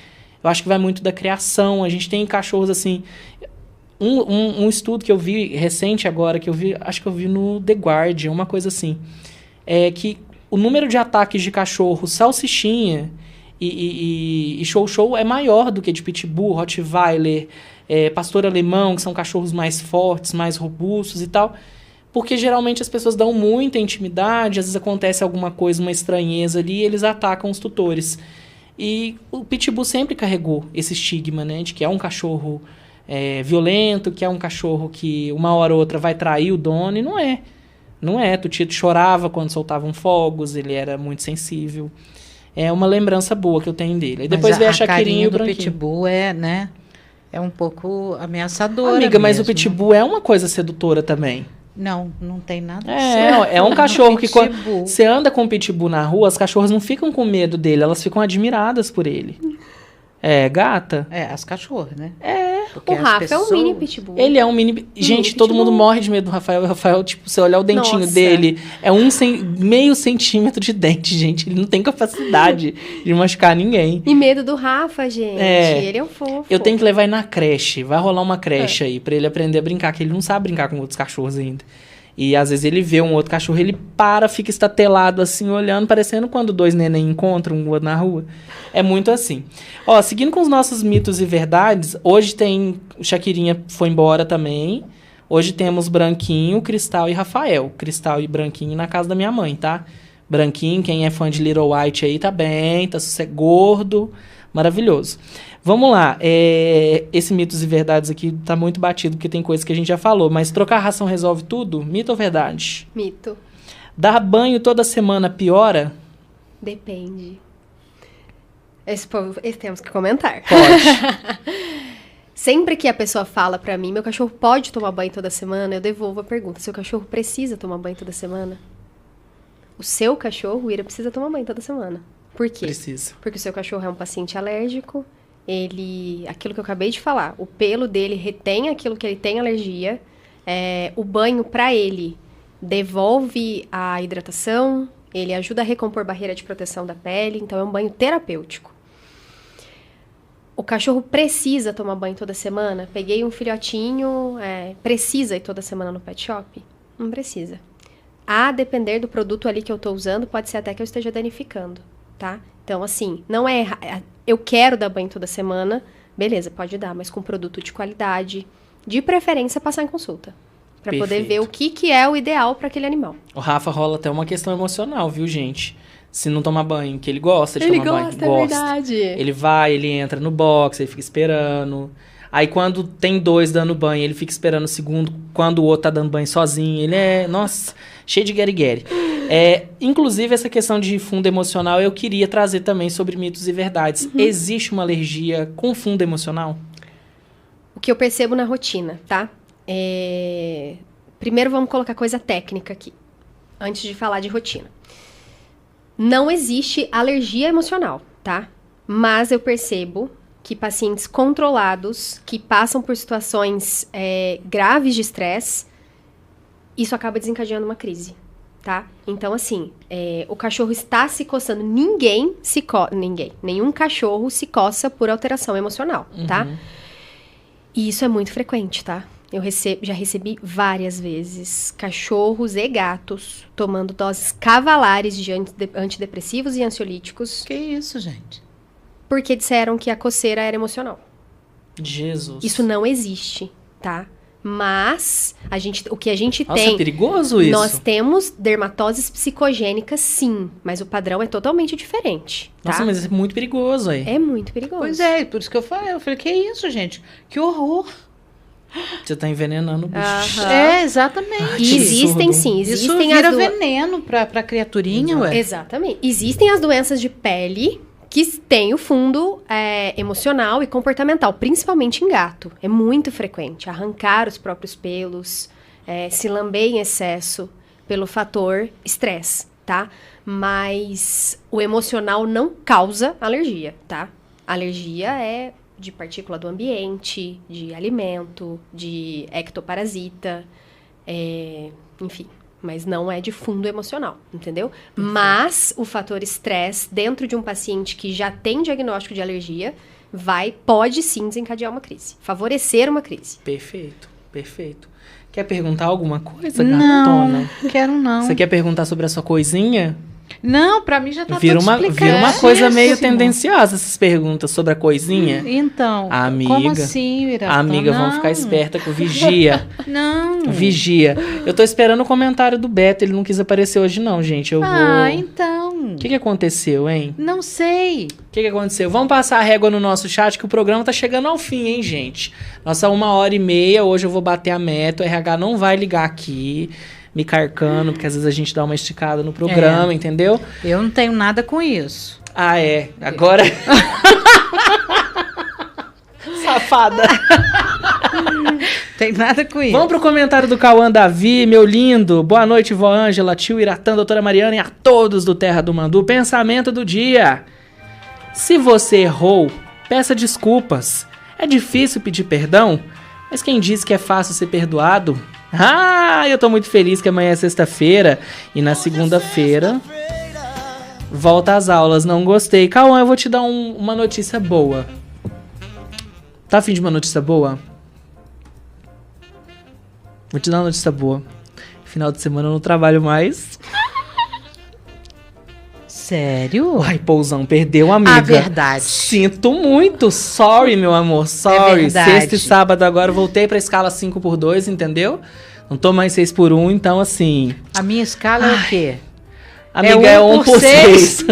eu acho que vai muito da criação. A gente tem cachorros, assim... Um estudo que eu vi recente agora, acho que eu vi no The Guardian, uma coisa assim, é que o número de ataques de cachorro salsichinha e chow-chow é maior do que de pitbull, rottweiler, pastor alemão, que são cachorros mais fortes, mais robustos e tal, porque geralmente as pessoas dão muita intimidade, às vezes acontece alguma coisa, uma estranheza ali, e eles atacam os tutores. E o pitbull sempre carregou esse estigma, né, de que é um cachorro violento, que é um cachorro que uma hora ou outra vai trair o dono, e não é. Não é. Tutito chorava quando soltavam fogos, ele era muito sensível. É uma lembrança boa que eu tenho dele. E depois veio a Shaquirinha e o branquinho. O pitbull é um pouco ameaçador. Amiga, mas o pitbull é uma coisa sedutora também. Não tem nada É um cachorro que quando você anda com o pitbull na rua, as cachorras não ficam com medo dele, elas ficam admiradas por ele. Gata? As cachorras, né? O Rafa é um mini pitbull. Ele é um mini... Gente, todo mundo morre de medo do Rafael. O Rafael, tipo, você olhar o dentinho dele, é meio centímetro de dente, gente. Ele não tem capacidade de machucar ninguém. E medo do Rafa, gente. Ele é um fofo. Eu tenho que levar ele na creche. Vai rolar uma creche aí, pra ele aprender a brincar, que ele não sabe brincar com outros cachorros ainda. E às vezes ele vê um outro cachorro, ele fica estatelado assim, olhando, parecendo quando dois neném encontram um outro na rua. É muito assim. Ó, seguindo com os nossos mitos e verdades, hoje tem... O Shaquirinha foi embora também. Hoje temos Branquinho, Cristal e Rafael. Cristal e Branquinho na casa da minha mãe, tá? Branquinho, quem é fã de Little White aí, tá bem, tá gordo, maravilhoso. Vamos lá, esse mitos e verdades aqui tá muito batido, porque tem coisa que a gente já falou, mas trocar ração resolve tudo? Mito ou verdade? Mito. Dar banho toda semana piora? Depende. Esse temos que comentar. Pode. Sempre que a pessoa fala pra mim, meu cachorro pode tomar banho toda semana, eu devolvo a pergunta, seu cachorro precisa tomar banho toda semana? O seu cachorro, Ira, precisa tomar banho toda semana. Por quê? Precisa. Porque o seu cachorro é um paciente alérgico, aquilo que eu acabei de falar, o pelo dele retém aquilo que ele tem alergia, o banho pra ele devolve a hidratação, ele ajuda a recompor barreira de proteção da pele, então é um banho terapêutico. O cachorro precisa tomar banho toda semana? Peguei um filhotinho, precisa ir toda semana no pet shop? Não precisa. A depender do produto ali que eu tô usando, pode ser até que eu esteja danificando, tá? Então, assim, não é... Eu quero dar banho toda semana, beleza, pode dar, mas com produto de qualidade, de preferência passar em consulta. Pra poder ver o que é o ideal para aquele animal. O Rafa rola até uma questão emocional, viu, gente? Se não tomar banho, que ele gosta de tomar banho. Ele gosta, é verdade. Ele entra no box, ele fica esperando. Aí quando tem dois dando banho, ele fica esperando o segundo. Quando o outro tá dando banho sozinho, ele nossa, cheio de gueri-gueri. Inclusive, essa questão de fundo emocional, eu queria trazer também sobre mitos e verdades. Existe uma alergia com fundo emocional? O que eu percebo na rotina, tá? Primeiro vamos colocar coisa técnica aqui, antes de falar de rotina. Não existe alergia emocional, tá? Mas eu percebo que pacientes controlados, que passam por situações graves de estresse, isso acaba desencadeando uma crise, tá? Então, assim, o cachorro está se coçando. Nenhum cachorro se coça por alteração emocional, tá? E isso é muito frequente, tá? Eu já recebi várias vezes cachorros e gatos tomando doses cavalares de antidepressivos e ansiolíticos. Que isso, gente? Porque disseram que a coceira era emocional. Jesus. Isso não existe, tá? Mas o que a gente Nossa, tem... é perigoso isso? Nós temos dermatoses psicogênicas, sim. Mas o padrão é totalmente diferente, tá? Nossa, mas é muito perigoso aí. É muito perigoso. Pois é, por isso que eu falei. Eu falei, que isso, gente? Que horror. Você tá envenenando o bicho. Exatamente. E existem, sim. Isso vira veneno pra criaturinha, ué. Exatamente. Existem as doenças de pele que têm o fundo emocional e comportamental, principalmente em gato. É muito frequente. Arrancar os próprios pelos, se lamber em excesso pelo fator estresse, tá? Mas o emocional não causa alergia, tá? Alergia é de partícula do ambiente, de alimento, de ectoparasita, enfim, mas não é de fundo emocional, entendeu? Mas o fator estresse dentro de um paciente que já tem diagnóstico de alergia, pode sim desencadear uma crise, favorecer uma crise. Perfeito, perfeito. Quer perguntar alguma coisa, Não, gatona? quero não. Você quer perguntar sobre a sua coisinha? Não, pra mim já tá Vira tudo explicado. Vira uma coisa meio tendenciosa essas perguntas sobre a coisinha. Então, amiga, como assim, Iratã? Amiga, vamos ficar esperta com vigia. Não. Vigia. Eu tô esperando o comentário do Beto, ele não quis aparecer hoje não, gente. Então. O que aconteceu, hein? Não sei. O que aconteceu? Vamos passar a régua no nosso chat, que o programa tá chegando ao fim, hein, gente? Nossa 1h30, hoje eu vou bater a meta, o RH não vai ligar aqui, me carcando, porque às vezes a gente dá uma esticada no programa, entendeu? Eu não tenho nada com isso. Ah, é. Agora... Safada. Tem nada com isso. Vamos pro comentário do Cauã Davi, meu lindo. Boa noite, vó Ângela, tio Iratã, doutora Mariana e a todos do Terra do Mandu. Pensamento do dia. Se você errou, peça desculpas. É difícil pedir perdão, mas quem disse que é fácil ser perdoado? Ah, eu tô muito feliz que amanhã é sexta-feira e na segunda-feira volta às aulas. Não gostei. Cauã, eu vou te dar uma notícia boa. Tá a fim de uma notícia boa? Vou te dar uma notícia boa. Final de semana eu não trabalho mais. Sério? Ai, Pousão, perdeu, amiga. Ah, verdade. Sinto muito. Sorry, meu amor. Sorry. Sexta e sábado agora eu voltei pra escala 5x2, entendeu? Não tô mais 6x1, então assim... A minha escala é o quê? Amiga, é 1x6.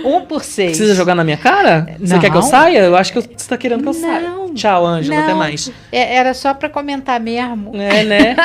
1x6. Precisa jogar na minha cara? Você quer que eu saia? Eu acho que você tá querendo que eu saia. Tchau, Ângela. Até mais. Era só pra comentar mesmo. É, né?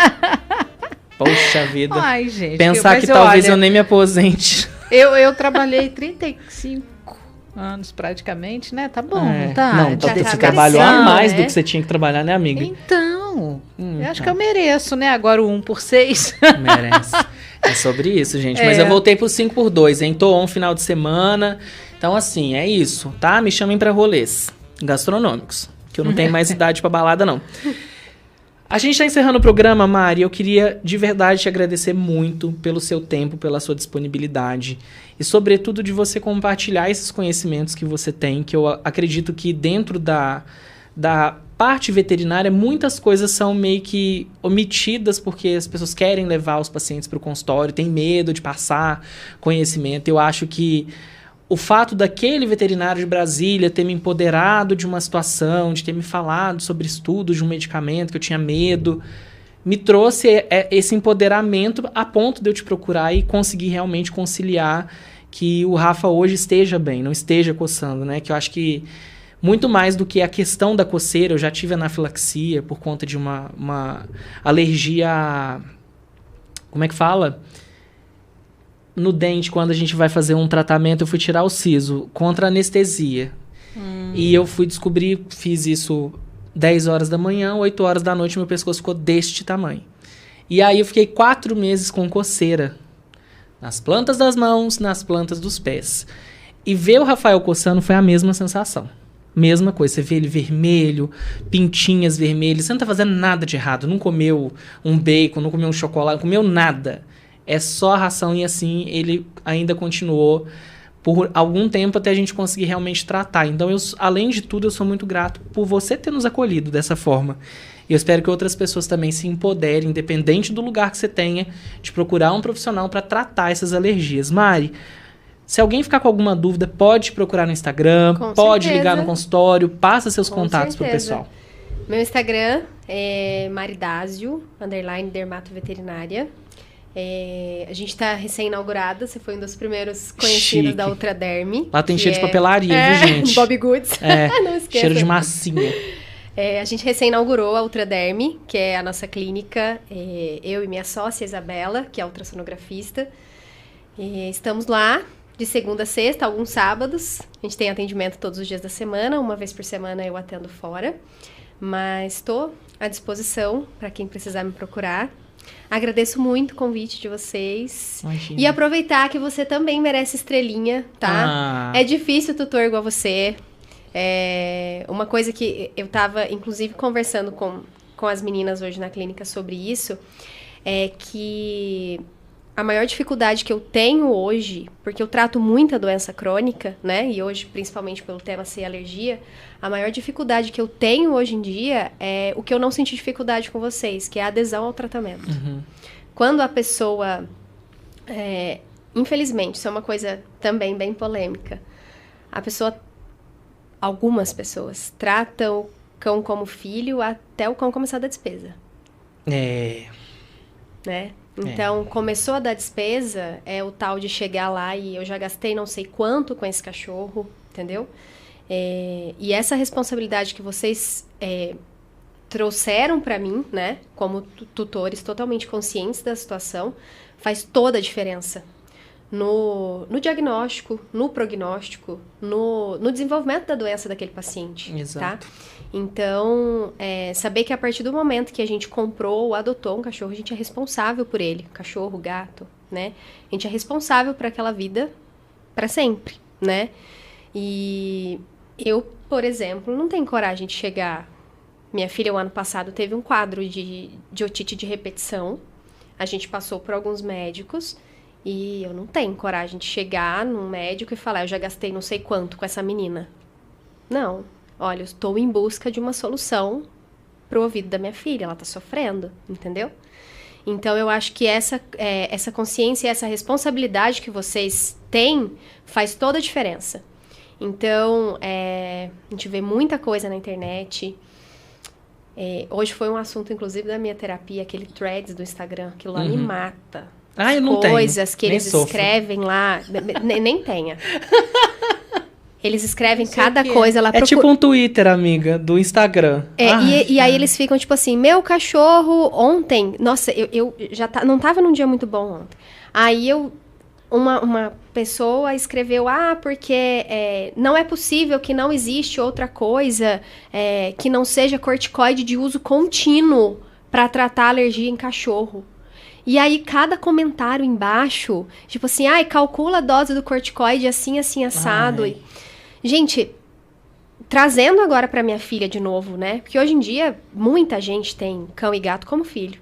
Poxa vida. Ai, gente. Pensar que talvez eu nem me aposente. Eu trabalhei 35 anos praticamente, né? Tá bom, tá? Não, você trabalhou a mais do que você tinha que trabalhar, né, amiga? Então, eu acho que eu mereço, né? Agora o 1x6. Merece. É sobre isso, gente. Mas eu voltei pro 5x2, hein? Tô on final de semana. Então, assim, é isso, tá? Me chamem pra rolês gastronômicos, que eu não tenho mais idade pra balada, não. A gente tá encerrando o programa, Mari. Eu queria de verdade te agradecer muito pelo seu tempo, pela sua disponibilidade e, sobretudo, de você compartilhar esses conhecimentos que você tem, que eu acredito que dentro da parte veterinária, muitas coisas são meio que omitidas porque as pessoas querem levar os pacientes para o consultório, têm medo de passar conhecimento. Eu acho que o fato daquele veterinário de Brasília ter me empoderado de uma situação, de ter me falado sobre estudos de um medicamento que eu tinha medo, me trouxe esse empoderamento a ponto de eu te procurar e conseguir realmente conciliar que o Rafa hoje esteja bem, não esteja coçando, né? Que eu acho que muito mais do que a questão da coceira, eu já tive anafilaxia por conta de uma alergia... Como é que fala? No dente, quando a gente vai fazer um tratamento, eu fui tirar o siso contra anestesia. E eu fui descobrir, fiz isso 10 horas da manhã, 8 horas da noite, meu pescoço ficou deste tamanho. E aí eu fiquei 4 meses com coceira. Nas plantas das mãos, nas plantas dos pés. E ver o Rafael coçando foi a mesma sensação. Mesma coisa, você vê ele vermelho, pintinhas vermelhas, você não tá fazendo nada de errado, não comeu um bacon, não comeu um chocolate, não comeu nada. É só a ração e assim ele ainda continuou por algum tempo até a gente conseguir realmente tratar. Então, além de tudo, eu sou muito grato por você ter nos acolhido dessa forma. E eu espero que outras pessoas também se empoderem, independente do lugar que você tenha, de procurar um profissional para tratar essas alergias. Mari, se alguém ficar com alguma dúvida, pode procurar no Instagram, pode ligar no consultório, passa seus contatos pro pessoal. Meu Instagram é maridásio, _dermatoveterinária. A gente está recém-inaugurada, você foi um dos primeiros conhecidos da Ultraderm. Lá tem cheiro de papelaria, viu, gente? Bob Goods. Não esqueça. Cheiro de massinha. A gente recém-inaugurou a Ultraderm, que é a nossa clínica, eu e minha sócia Isabela, que é ultrassonografista. Estamos lá de segunda a sexta, alguns sábados. A gente tem atendimento todos os dias da semana, uma vez por semana eu atendo fora. Mas estou à disposição para quem precisar me procurar. Agradeço muito o convite de vocês. Imagina. E aproveitar que você também merece estrelinha, tá? É difícil tutor igual você. Uma coisa que eu tava, inclusive, conversando com as meninas hoje na clínica sobre isso, é que a maior dificuldade que eu tenho hoje, porque eu trato muita doença crônica, né? E hoje, principalmente pelo tema ser alergia, a maior dificuldade que eu tenho hoje em dia é o que eu não senti dificuldade com vocês, que é a adesão ao tratamento. Uhum. Quando a pessoa... infelizmente, isso é uma coisa também bem polêmica. Algumas pessoas tratam o cão como filho até o cão começar a dar despesa. Né? Então, começou a dar despesa, é o tal de chegar lá e eu já gastei não sei quanto com esse cachorro, entendeu? E essa responsabilidade que vocês trouxeram para mim, né, como tutores totalmente conscientes da situação, faz toda a diferença no diagnóstico, no prognóstico, no desenvolvimento da doença daquele paciente. Exato. Tá? Então, saber que a partir do momento que a gente comprou ou adotou um cachorro, a gente é responsável por ele. Cachorro, gato, né? A gente é responsável por aquela vida para sempre, né? E eu, por exemplo, não tenho coragem de chegar... Minha filha, o ano passado, teve um quadro de otite de repetição. A gente passou por alguns médicos e eu não tenho coragem de chegar num médico e falar, eu já gastei não sei quanto com essa menina. Não. Olha, eu estou em busca de uma solução pro ouvido da minha filha. Ela tá sofrendo, entendeu? Então, eu acho que essa consciência e essa responsabilidade que vocês têm faz toda a diferença. Então, a gente vê muita coisa na internet. Hoje foi um assunto, inclusive, da minha terapia, aquele threads do Instagram. Aquilo lá me mata. Eu não tenho. Coisas que eles escrevem lá. Nem tenha. Eles escrevem cada coisa lá. Tipo um Twitter, amiga, do Instagram. E aí eles ficam tipo assim, meu cachorro ontem... Nossa, eu já não tava num dia muito bom ontem. Aí uma pessoa escreveu, porque não é possível que não existe outra coisa que não seja corticoide de uso contínuo para tratar alergia em cachorro. E aí, cada comentário embaixo, tipo assim, calcula a dose do corticoide assim, assim, assado. Gente, trazendo agora pra minha filha de novo, né? Porque hoje em dia, muita gente tem cão e gato como filho.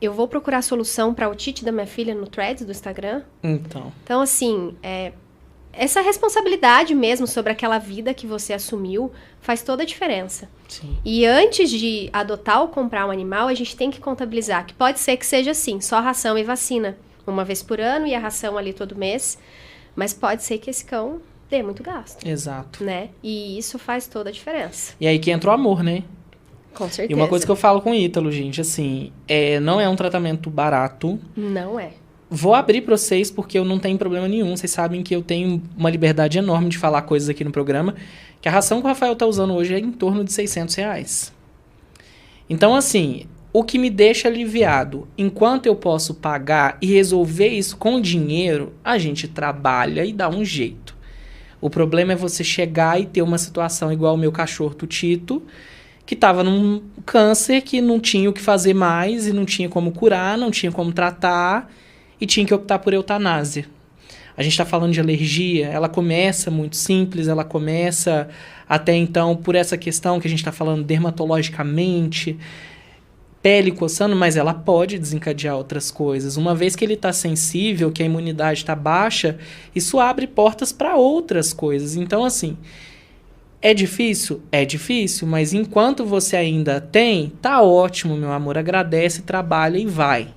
Eu vou procurar solução pra otite da minha filha no threads do Instagram. Então, assim, essa responsabilidade mesmo sobre aquela vida que você assumiu faz toda a diferença. Sim. E antes de adotar ou comprar um animal, a gente tem que contabilizar, que pode ser que seja assim, só ração e vacina, uma vez por ano e a ração ali todo mês, mas pode ser que esse cão dê muito gasto. Exato. Né? E isso faz toda a diferença. E aí que entra o amor, né? Com certeza. E uma coisa que eu falo com o Ítalo, gente, assim, não é um tratamento barato. Não é. Vou abrir pra vocês porque eu não tenho problema nenhum. Vocês sabem que eu tenho uma liberdade enorme de falar coisas aqui no programa. Que a ração que o Rafael tá usando hoje é em torno de R$600. Então, assim, o que me deixa aliviado, enquanto eu posso pagar e resolver isso com dinheiro, a gente trabalha e dá um jeito. O problema é você chegar e ter uma situação igual o meu cachorro Tutito, que tava num câncer, que não tinha o que fazer mais e não tinha como curar, não tinha como tratar... E tinha que optar por eutanásia. A gente está falando de alergia, ela começa muito simples, ela começa até então por essa questão que a gente está falando dermatologicamente, pele coçando, mas ela pode desencadear outras coisas. Uma vez que ele está sensível, que a imunidade está baixa, isso abre portas para outras coisas. Então, assim, é difícil? É difícil, mas enquanto você ainda tem, tá ótimo, meu amor, agradece, trabalha e vai.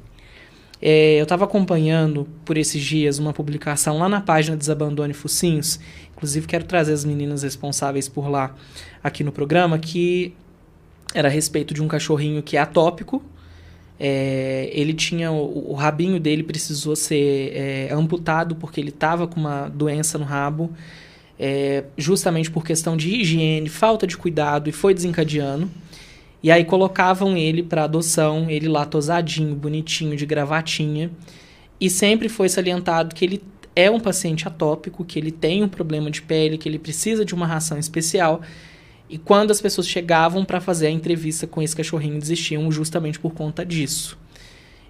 Eu estava acompanhando por esses dias uma publicação lá na página Desabandone Focinhos, inclusive quero trazer as meninas responsáveis por lá aqui no programa, que era a respeito de um cachorrinho que é atópico. Ele tinha o rabinho dele precisou ser amputado porque ele estava com uma doença no rabo, justamente por questão de higiene, falta de cuidado, e foi desencadeando. E aí colocavam ele para adoção, ele lá tosadinho, bonitinho, de gravatinha. E sempre foi salientado que ele é um paciente atópico, que ele tem um problema de pele, que ele precisa de uma ração especial. E quando as pessoas chegavam para fazer a entrevista com esse cachorrinho, desistiam justamente por conta disso.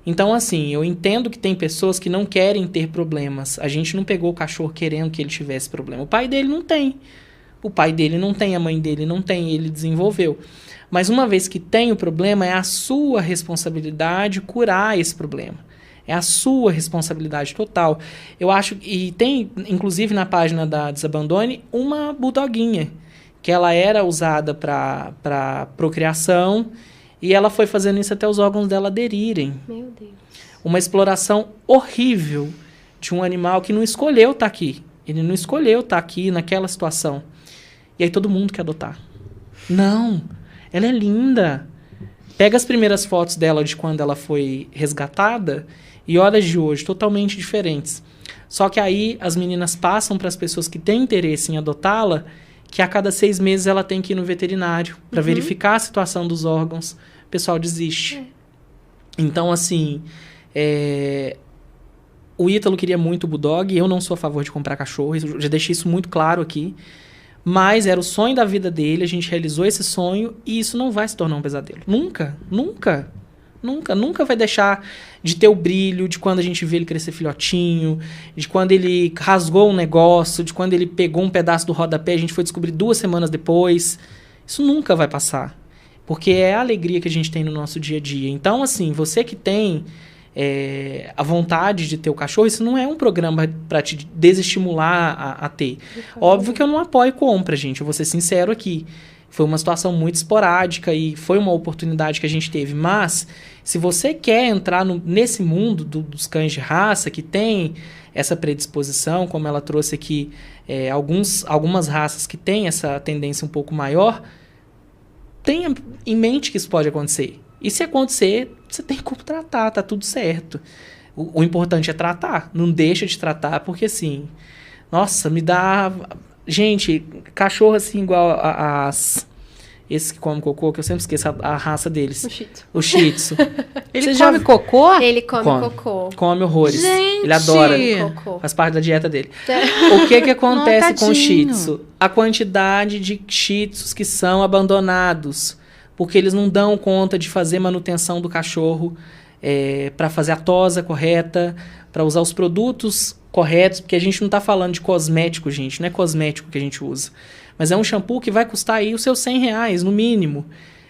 Então, assim, eu entendo que tem pessoas que não querem ter problemas. A gente não pegou o cachorro querendo que ele tivesse problema. O pai dele não tem. O pai dele não tem, a mãe dele não tem, ele desenvolveu. Mas uma vez que tem o problema, é a sua responsabilidade curar esse problema. É a sua responsabilidade total. Eu acho, e tem, inclusive na página da Desabandone, uma bulldoguinha, que ela era usada para procriação, e ela foi fazendo isso até os órgãos dela aderirem. Meu Deus. Uma exploração horrível de um animal que não escolheu estar aqui. Ele não escolheu estar aqui naquela situação. E aí todo mundo quer adotar. Não, ela é linda. Pega as primeiras fotos dela de quando ela foi resgatada e olha de hoje, totalmente diferentes. Só que aí as meninas passam para as pessoas que têm interesse em adotá-la, que a cada 6 meses ela tem que ir no veterinário para verificar a situação dos órgãos. O pessoal desiste. Então, assim, o Ítalo queria muito o Bulldog, eu não sou a favor de comprar cachorro, eu já deixei isso muito claro aqui. Mas era o sonho da vida dele, a gente realizou esse sonho e isso não vai se tornar um pesadelo. Nunca, nunca, nunca, nunca vai deixar de ter o brilho de quando a gente vê ele crescer filhotinho, de quando ele rasgou um negócio, de quando ele pegou um pedaço do rodapé, a gente foi descobrir 2 semanas depois. Isso nunca vai passar, porque é a alegria que a gente tem no nosso dia a dia. Então, assim, você que tem a vontade de ter o cachorro, isso não é um programa para te desestimular a ter. Óbvio que eu não apoio compra, gente, eu vou ser sincero aqui. Foi uma situação muito esporádica e foi uma oportunidade que a gente teve. Mas, se você quer entrar nesse mundo dos cães de raça, que tem essa predisposição, como ela trouxe aqui, algumas raças que têm essa tendência um pouco maior, tenha em mente que isso pode acontecer. E se acontecer, você tem como tratar, tá tudo certo. O importante é tratar, não deixa de tratar, porque assim, nossa, me dá... Gente, cachorro assim igual esse que come cocô, que eu sempre esqueço a raça deles. O Shih Tzu. Ele come cocô? Ele come cocô. Come horrores. Gente! Ele adora. Cocô. Faz parte da dieta dele. O que acontece com o Shih Tzu? A quantidade de Shih Tzus que são abandonados. Porque eles não dão conta de fazer manutenção do cachorro para fazer a tosa correta, para usar os produtos corretos, porque a gente não está falando de cosmético, gente, não é cosmético que a gente usa. Mas é um shampoo que vai custar aí os seus R$100, no mínimo.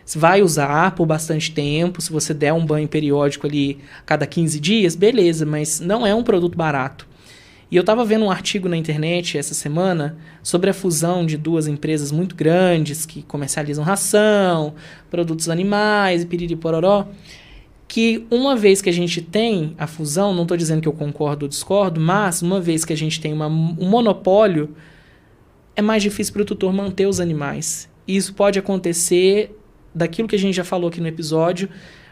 Você vai usar por bastante tempo, se você der um banho periódico ali a cada 15 dias, beleza, mas não é um produto barato. E eu estava vendo um artigo na internet essa semana sobre a fusão de 2 empresas muito grandes que comercializam ração, produtos animais e piriri pororó, que uma vez que a gente tem a fusão, não estou dizendo que eu concordo ou discordo, mas uma vez que a gente tem um monopólio, é mais difícil para o tutor manter os animais. E isso pode acontecer daquilo que a gente já falou aqui no episódio,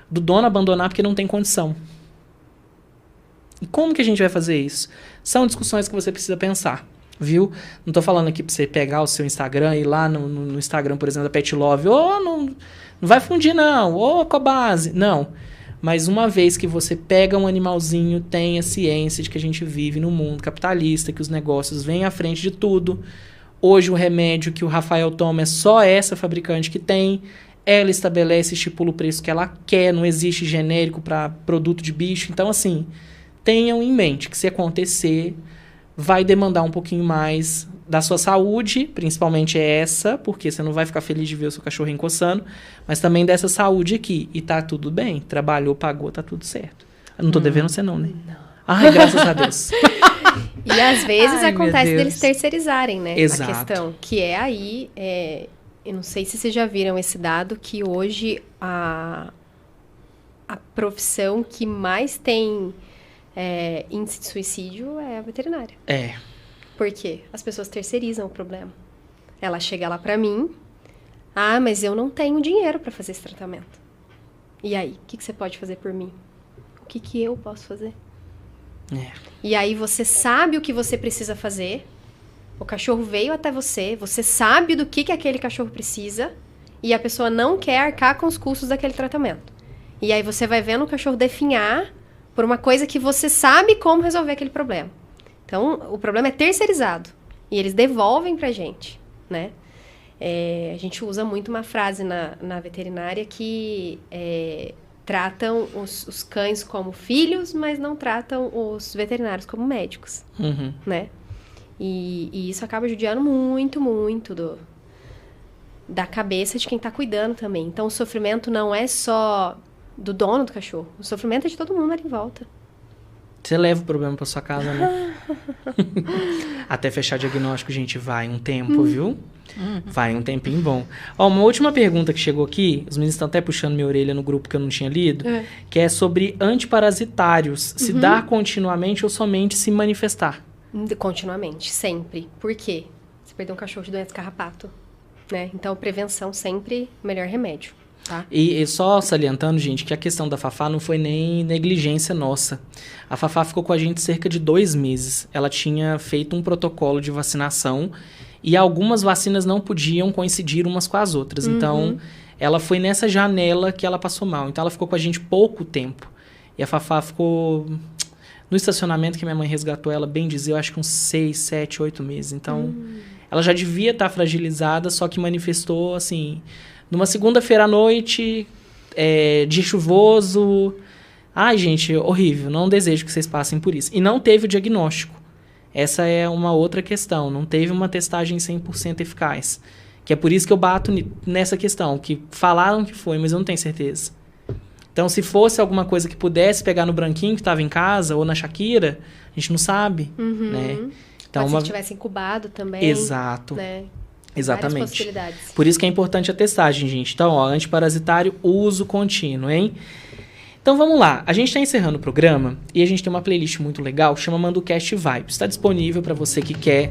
do dono abandonar porque não tem condição. E como que a gente vai fazer isso? São discussões que você precisa pensar, viu? Não tô falando aqui pra você pegar o seu Instagram e ir lá no Instagram, por exemplo, da Pet Love. Não vai fundir, não. Cobase. Não. Mas uma vez que você pega um animalzinho, tenha ciência de que a gente vive num mundo capitalista, que os negócios vêm à frente de tudo. Hoje o remédio que o Rafael toma é só essa fabricante que tem. Ela estabelece, estipula o preço que ela quer. Não existe genérico para produto de bicho. Então, assim... Tenham em mente que se acontecer, vai demandar um pouquinho mais da sua saúde, principalmente essa, porque você não vai ficar feliz de ver o seu cachorro encoçando, mas também dessa saúde aqui. E tá tudo bem, trabalhou, pagou, tá tudo certo. Eu não tô devendo você não, né? Não. Ai, graças a Deus. E às vezes acontece deles terceirizarem, né? Exato. A questão, que é aí, eu não sei se vocês já viram esse dado, que hoje a profissão que mais tem... índice de suicídio é a veterinária. Por quê? As pessoas terceirizam o problema. Ela chega lá pra mim, mas eu não tenho dinheiro pra fazer esse tratamento. E aí, o que você pode fazer por mim? O que eu posso fazer? E aí você sabe o que você precisa fazer, o cachorro veio até você sabe do que aquele cachorro precisa, e a pessoa não quer arcar com os custos daquele tratamento. E aí você vai vendo o cachorro definhar por uma coisa que você sabe como resolver aquele problema. Então, o problema é terceirizado. E eles devolvem pra gente, né? A gente usa muito uma frase na veterinária que tratam os cães como filhos, mas não tratam os veterinários como médicos, né? E isso acaba judiando muito, muito da cabeça de quem tá cuidando também. Então, o sofrimento não é só... do dono do cachorro. O sofrimento é de todo mundo ali em volta. Você leva o problema pra sua casa, né? Até fechar diagnóstico, gente, vai um tempo, viu? Vai um tempinho bom. Ó, uma última pergunta que chegou aqui, os meninos estão até puxando minha orelha no grupo que eu não tinha lido, que é sobre antiparasitários. Se dar continuamente ou somente se manifestar? Continuamente, sempre. Por quê? Você perdeu um cachorro de doença carrapato, né? Então, prevenção sempre o melhor remédio, tá? E só salientando, gente, que a questão da Fafá não foi nem negligência nossa. A Fafá ficou com a gente cerca de 2 meses. Ela tinha feito um protocolo de vacinação e algumas vacinas não podiam coincidir umas com as outras. Então, ela foi nessa janela que ela passou mal. Então, ela ficou com a gente pouco tempo. E a Fafá ficou no estacionamento que minha mãe resgatou ela, bem dizer, eu acho que uns 6, 7, 8 meses. Então, ela já devia estar fragilizada, só que manifestou, assim, numa segunda-feira à noite, dia chuvoso. Ai, gente, horrível. Não desejo que vocês passem por isso. E não teve o diagnóstico. Essa é uma outra questão. Não teve uma testagem 100% eficaz. Que é por isso que eu bato nessa questão. Que falaram que foi, mas eu não tenho certeza. Então, se fosse alguma coisa que pudesse pegar no branquinho que estava em casa ou na Shakira, a gente não sabe, né? Então, pode ser que tivesse incubado também. Exato. Né? Exatamente. Várias possibilidades. Por isso que é importante a testagem, gente. Então, ó, antiparasitário, uso contínuo, hein? Então, vamos lá. A gente está encerrando o programa e a gente tem uma playlist muito legal, chama ManduCast Vibes. Está disponível para você que quer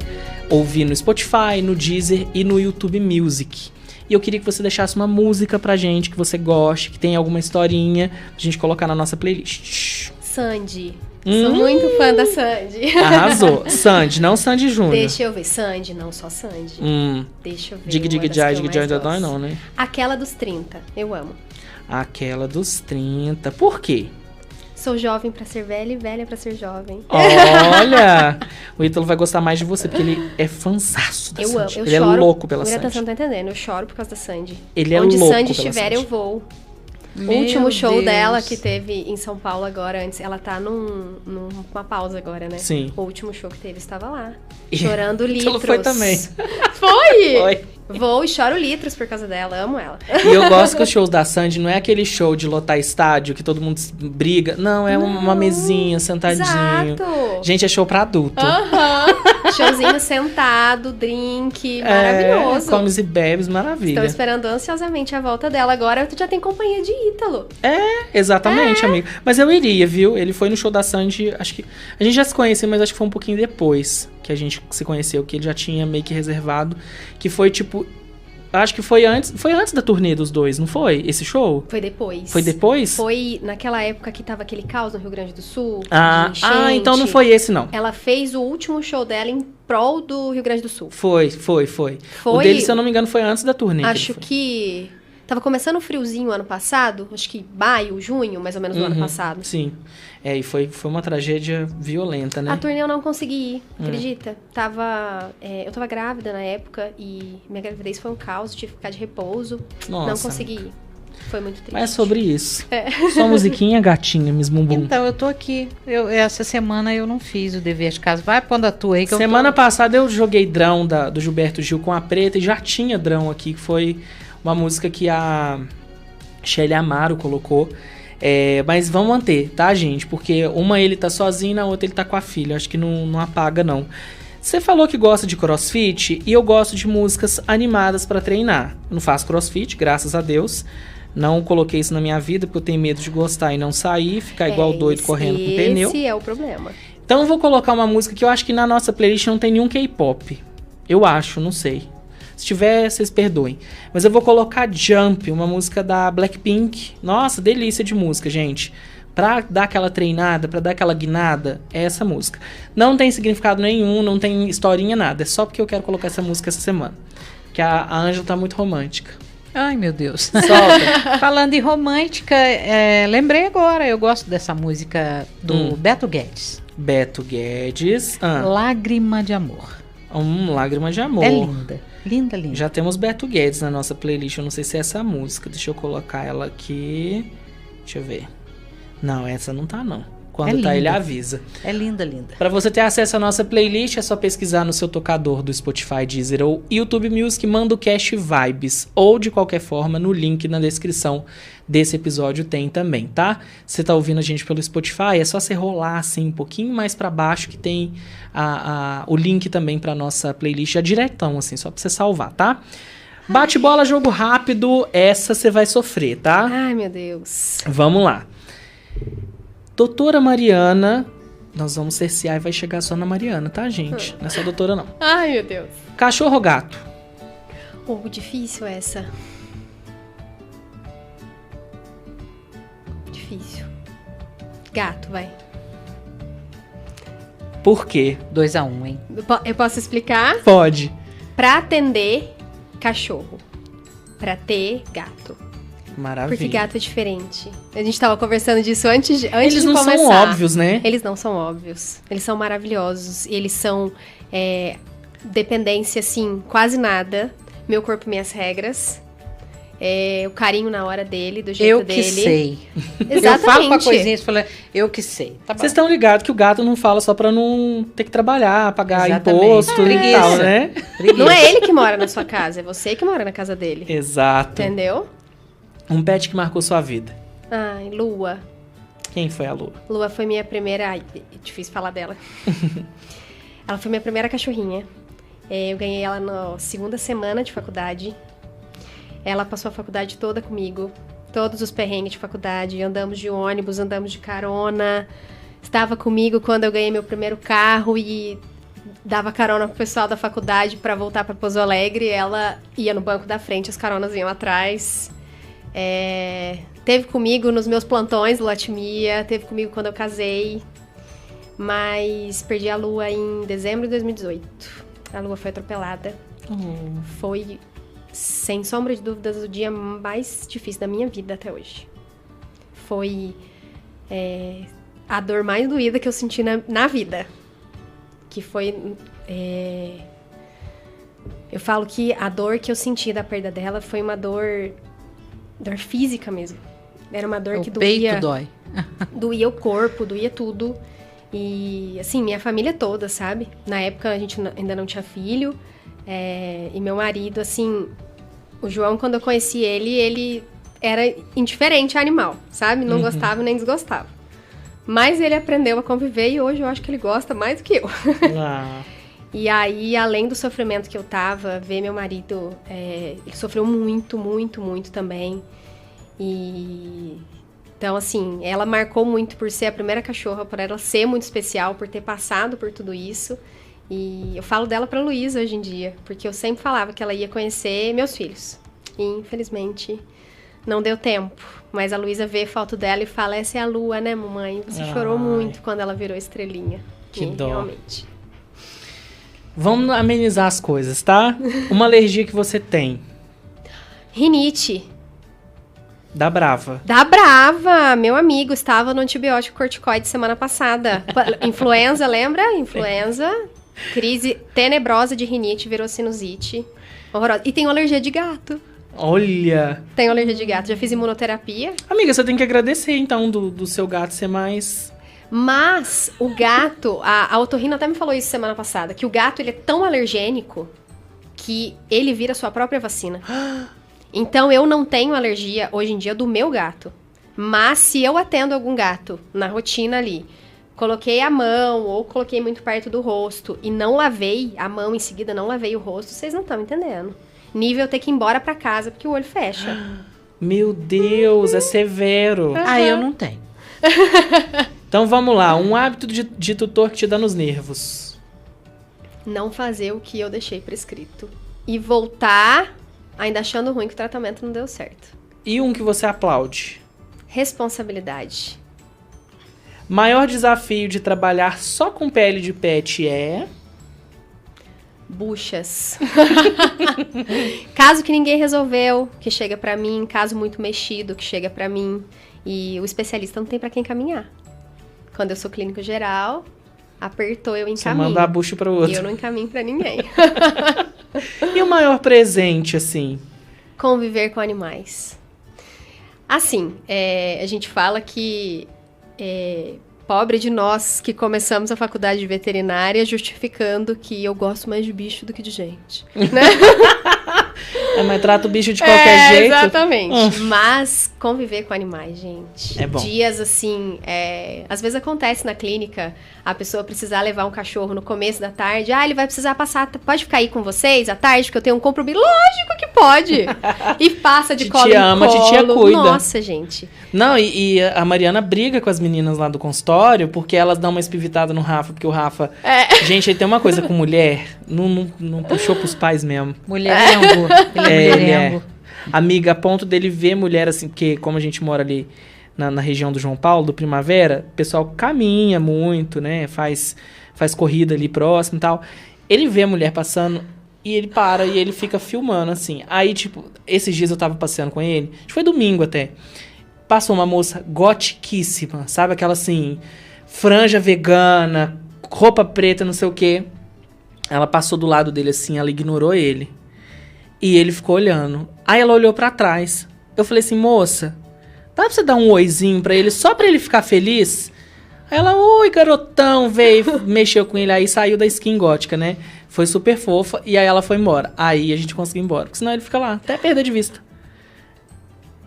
ouvir no Spotify, no Deezer e no YouTube Music. E eu queria que você deixasse uma música pra gente que você goste, que tenha alguma historinha, pra gente colocar na nossa playlist. Sandy. Sou muito fã da Sandy. Arrasou. Sandy, não Sandy Júnior. Deixa eu ver. Sandy, não só Sandy. Deixa eu ver. Dig Jai, não, né? Aquela dos 30. Eu amo. Aquela dos 30. Por quê? Sou jovem pra ser velha e velha pra ser jovem. Olha! O Ítalo vai gostar mais de você, porque ele é fanzaço da Sandy. Ele choro, é louco pela Sandy. Você não tá entendendo, eu choro por causa da Sandy. Ele é Onde louco Sandy pela estiver, Sandy. eu vou. O último show dela que teve em São Paulo agora, antes, ela tá numa pausa agora, né? Sim. O último show que teve, estava lá. Chorando litros. Ítalo foi também. Foi? Vou e choro litros por causa dela, amo ela. E eu gosto que os shows da Sandy não é aquele show de lotar estádio que todo mundo briga. Não, é uma mesinha, sentadinho. Exato. Gente, é show pra adulto. Showzinho sentado, drink, maravilhoso. Comes e bebes, maravilha. Estou esperando ansiosamente a volta dela. Agora tu já tem companhia de Ítalo. Exatamente, amigo. Mas eu iria, viu? Ele foi no show da Sandy, acho que... A gente já se conhecia, mas acho que foi um pouquinho depois que a gente se conheceu, que ele já tinha meio que reservado, que foi tipo... Acho que foi antes da turnê dos dois, não foi? Esse show? Foi depois. Foi depois? Foi naquela época que tava aquele caos no Rio Grande do Sul. Então não foi esse, não. Ela fez o último show dela em prol do Rio Grande do Sul. Foi. O dele, se eu não me engano, foi antes da turnê. Acho que tava começando o friozinho ano passado, acho que maio, junho, mais ou menos, do ano passado. Sim. E foi uma tragédia violenta, né? A turnê eu não consegui ir, acredita? Eu tava grávida na época e minha gravidez foi um caos, tive que ficar de repouso. Nossa. Não consegui ir. Foi muito triste. Mas é sobre isso. Sua musiquinha, gatinha, Miss Bumbum. Então, eu tô aqui. Essa semana eu não fiz o dever de casa. Vai pondo a tua aí que Semana passada eu joguei Drão do Gilberto Gil com a Preta e já tinha Drão aqui, que foi uma música que a Shelly Amaro colocou. Mas vamos manter, tá, gente? Porque uma ele tá sozinho, na outra ele tá com a filha. Acho que não apaga, não. Você falou que gosta de crossfit e eu gosto de músicas animadas pra treinar. Eu não faço crossfit, graças a Deus. Não coloquei isso na minha vida porque eu tenho medo de gostar e não sair, ficar igual doido correndo com pneu. Esse é o problema. Então eu vou colocar uma música que eu acho que na nossa playlist não tem nenhum K-pop. Eu acho, não sei. Se tiver, vocês perdoem. Mas eu vou colocar Jump, uma música da Blackpink. Nossa, delícia de música, gente. Pra dar aquela treinada, pra dar aquela guinada, é essa música. Não tem significado nenhum, não tem historinha, nada. É só porque eu quero colocar essa música essa semana. Que a Ângela tá muito romântica. Ai, meu Deus. Solta. Falando em romântica, lembrei agora, eu gosto dessa música do Beto Guedes. Beto Guedes. Lágrima de Amor. Lágrima de Amor. É linda. Linda, linda. Já temos Beto Guedes na nossa playlist. Eu não sei se é essa música. Deixa eu colocar ela aqui. Deixa eu ver. Não, essa não tá, não. Quando tá, ele avisa. É linda, linda. Para você ter acesso à nossa playlist, é só pesquisar no seu tocador do Spotify, Deezer ou YouTube Music, manda o Cast Vibes. Ou, de qualquer forma, no link na descrição desse episódio tem também, tá? Você tá ouvindo a gente pelo Spotify, é só você rolar assim um pouquinho mais para baixo que tem o link também pra nossa playlist, já diretão, assim, só pra você salvar, tá? Bate bola, jogo rápido, essa você vai sofrer, tá? Ai, meu Deus. Vamos lá. Doutora Mariana, nós vamos cercear e vai chegar só na Mariana, tá, gente? Não é só doutora, não. Ai, meu Deus. Cachorro ou gato? Difícil essa. Difícil. Gato, vai. Por quê? 2-1, hein? Eu posso explicar? Pode. Pra atender, cachorro. Pra ter, gato. Maravilha. Porque gato é diferente. A gente tava conversando disso antes de começar. Eles não são óbvios, né? Eles não são óbvios. Eles são maravilhosos. Eles são dependência, assim, quase nada. Meu corpo, minhas regras. O carinho na hora dele, do jeito dele. Eu que sei. Exatamente. Eu falo uma coisinha e falo, eu que sei. Tá, vocês estão ligados que o gato não fala só pra não ter que trabalhar, pagar exatamente. Imposto e tal, né? Não é ele que mora na sua casa, é você que mora na casa dele. Exato. Entendeu? Um pet que marcou sua vida. Ai, Lua. Quem foi a Lua? Lua foi minha primeira... Ai, difícil falar dela. Ela foi minha primeira cachorrinha. Eu ganhei ela na segunda semana de faculdade. Ela passou a faculdade toda comigo. Todos os perrengues de faculdade. Andamos de ônibus, andamos de carona. Estava comigo quando eu ganhei meu primeiro carro e dava carona pro pessoal da faculdade para voltar para Pouso Alegre. Ela ia no banco da frente, as caronas iam atrás. Teve comigo nos meus plantões do Latimia, teve comigo quando eu casei, mas perdi a Lua em dezembro de 2018. A Lua foi atropelada. Foi, sem sombra de dúvidas, o dia mais difícil da minha vida até hoje. Foi a dor mais doída que eu senti na vida. Que foi... eu falo que a dor que eu senti da perda dela foi uma dor física mesmo. Era uma dor que doía. O peito dói. Doía o corpo, doía tudo. E, assim, minha família toda, sabe? Na época a gente ainda não tinha filho. E meu marido, assim... O João, quando eu conheci ele era indiferente a animal, sabe? Não gostava nem desgostava. Mas ele aprendeu a conviver e hoje eu acho que ele gosta mais do que eu. E aí, além do sofrimento que eu tava, ver meu marido, ele sofreu muito, muito, muito também. E então, assim, ela marcou muito por ser a primeira cachorra, por ela ser muito especial, por ter passado por tudo isso. E eu falo dela pra Luísa hoje em dia, porque eu sempre falava que ela ia conhecer meus filhos. E, infelizmente, não deu tempo. Mas a Luísa vê foto dela e fala, essa é a Lua, né, mamãe? Você chorou muito quando ela virou estrelinha. Que dó. Realmente. Vamos amenizar as coisas, tá? Uma alergia que você tem. Rinite. Da brava. Da brava! Meu amigo estava no antibiótico corticoide semana passada. Influenza, lembra? Influenza. Crise tenebrosa de rinite, virou sinusite. Horrorosa. E tenho alergia de gato. Olha! Tenho alergia de gato. Já fiz imunoterapia. Amiga, você tem que agradecer, então, do seu gato ser mais... Mas o gato... A otorrino até me falou isso semana passada. Que o gato, ele é tão alergênico que ele vira sua própria vacina. Então, eu não tenho alergia, hoje em dia, do meu gato. Mas, se eu atendo algum gato na rotina ali, coloquei a mão ou coloquei muito perto do rosto e não lavei a mão em seguida, não lavei o rosto, vocês não estão entendendo. Nível ter que ir embora pra casa porque o olho fecha. Meu Deus, é severo. Eu não tenho. Então, vamos lá. Um hábito de tutor que te dá nos nervos. Não fazer o que eu deixei prescrito. E voltar... ainda achando ruim que o tratamento não deu certo. E um que você aplaude? Responsabilidade. Maior desafio de trabalhar só com pele de pet é... Buchas. Caso que ninguém resolveu, que chega pra mim. Caso muito mexido, que chega pra mim. E o especialista não tem pra quem caminhar. Quando eu sou clínico geral, apertou, eu encaminho. Você manda a bucha pro outro. E eu não encaminho pra ninguém. E o maior presente, assim? Conviver com animais. Assim, a gente fala que Pobre de nós que começamos a faculdade de veterinária justificando que eu gosto mais de bicho do que de gente, né? Mas trata o bicho de qualquer jeito. Exatamente. Mas conviver com animais, gente. É bom. Dias assim, às vezes acontece na clínica, a pessoa precisar levar um cachorro no começo da tarde. Ele vai precisar passar, pode ficar aí com vocês à tarde, porque eu tenho um compromisso. Lógico que pode. E passa de colo em colo. Titia cuida. Nossa, gente. Não, e a Mariana briga com as meninas lá do consultório, porque elas dão uma espivitada no Rafa, porque o Rafa... Gente, ele tem uma coisa com mulher, não puxou pros pais mesmo. Mulherengo. Ele é. Amiga, a ponto dele ver mulher assim, porque como a gente mora ali na região do João Paulo, do Primavera, o pessoal caminha muito, né? Faz corrida ali próximo e tal. Ele vê a mulher passando e ele para e ele fica filmando, assim. Aí, tipo, esses dias eu tava passeando com ele, acho que foi domingo até. Passou uma moça gotiquíssima, sabe? Aquela assim, franja vegana, roupa preta, não sei o quê. Ela passou do lado dele assim, ela ignorou ele. E ele ficou olhando. Aí ela olhou pra trás. Eu falei assim, moça, dá pra você dar um oizinho pra ele, só pra ele ficar feliz? Aí ela, oi, garotão, veio, mexeu com ele, aí saiu da skin gótica, né? Foi super fofa, e aí ela foi embora. Aí a gente conseguiu ir embora, porque senão ele fica lá, até perder de vista.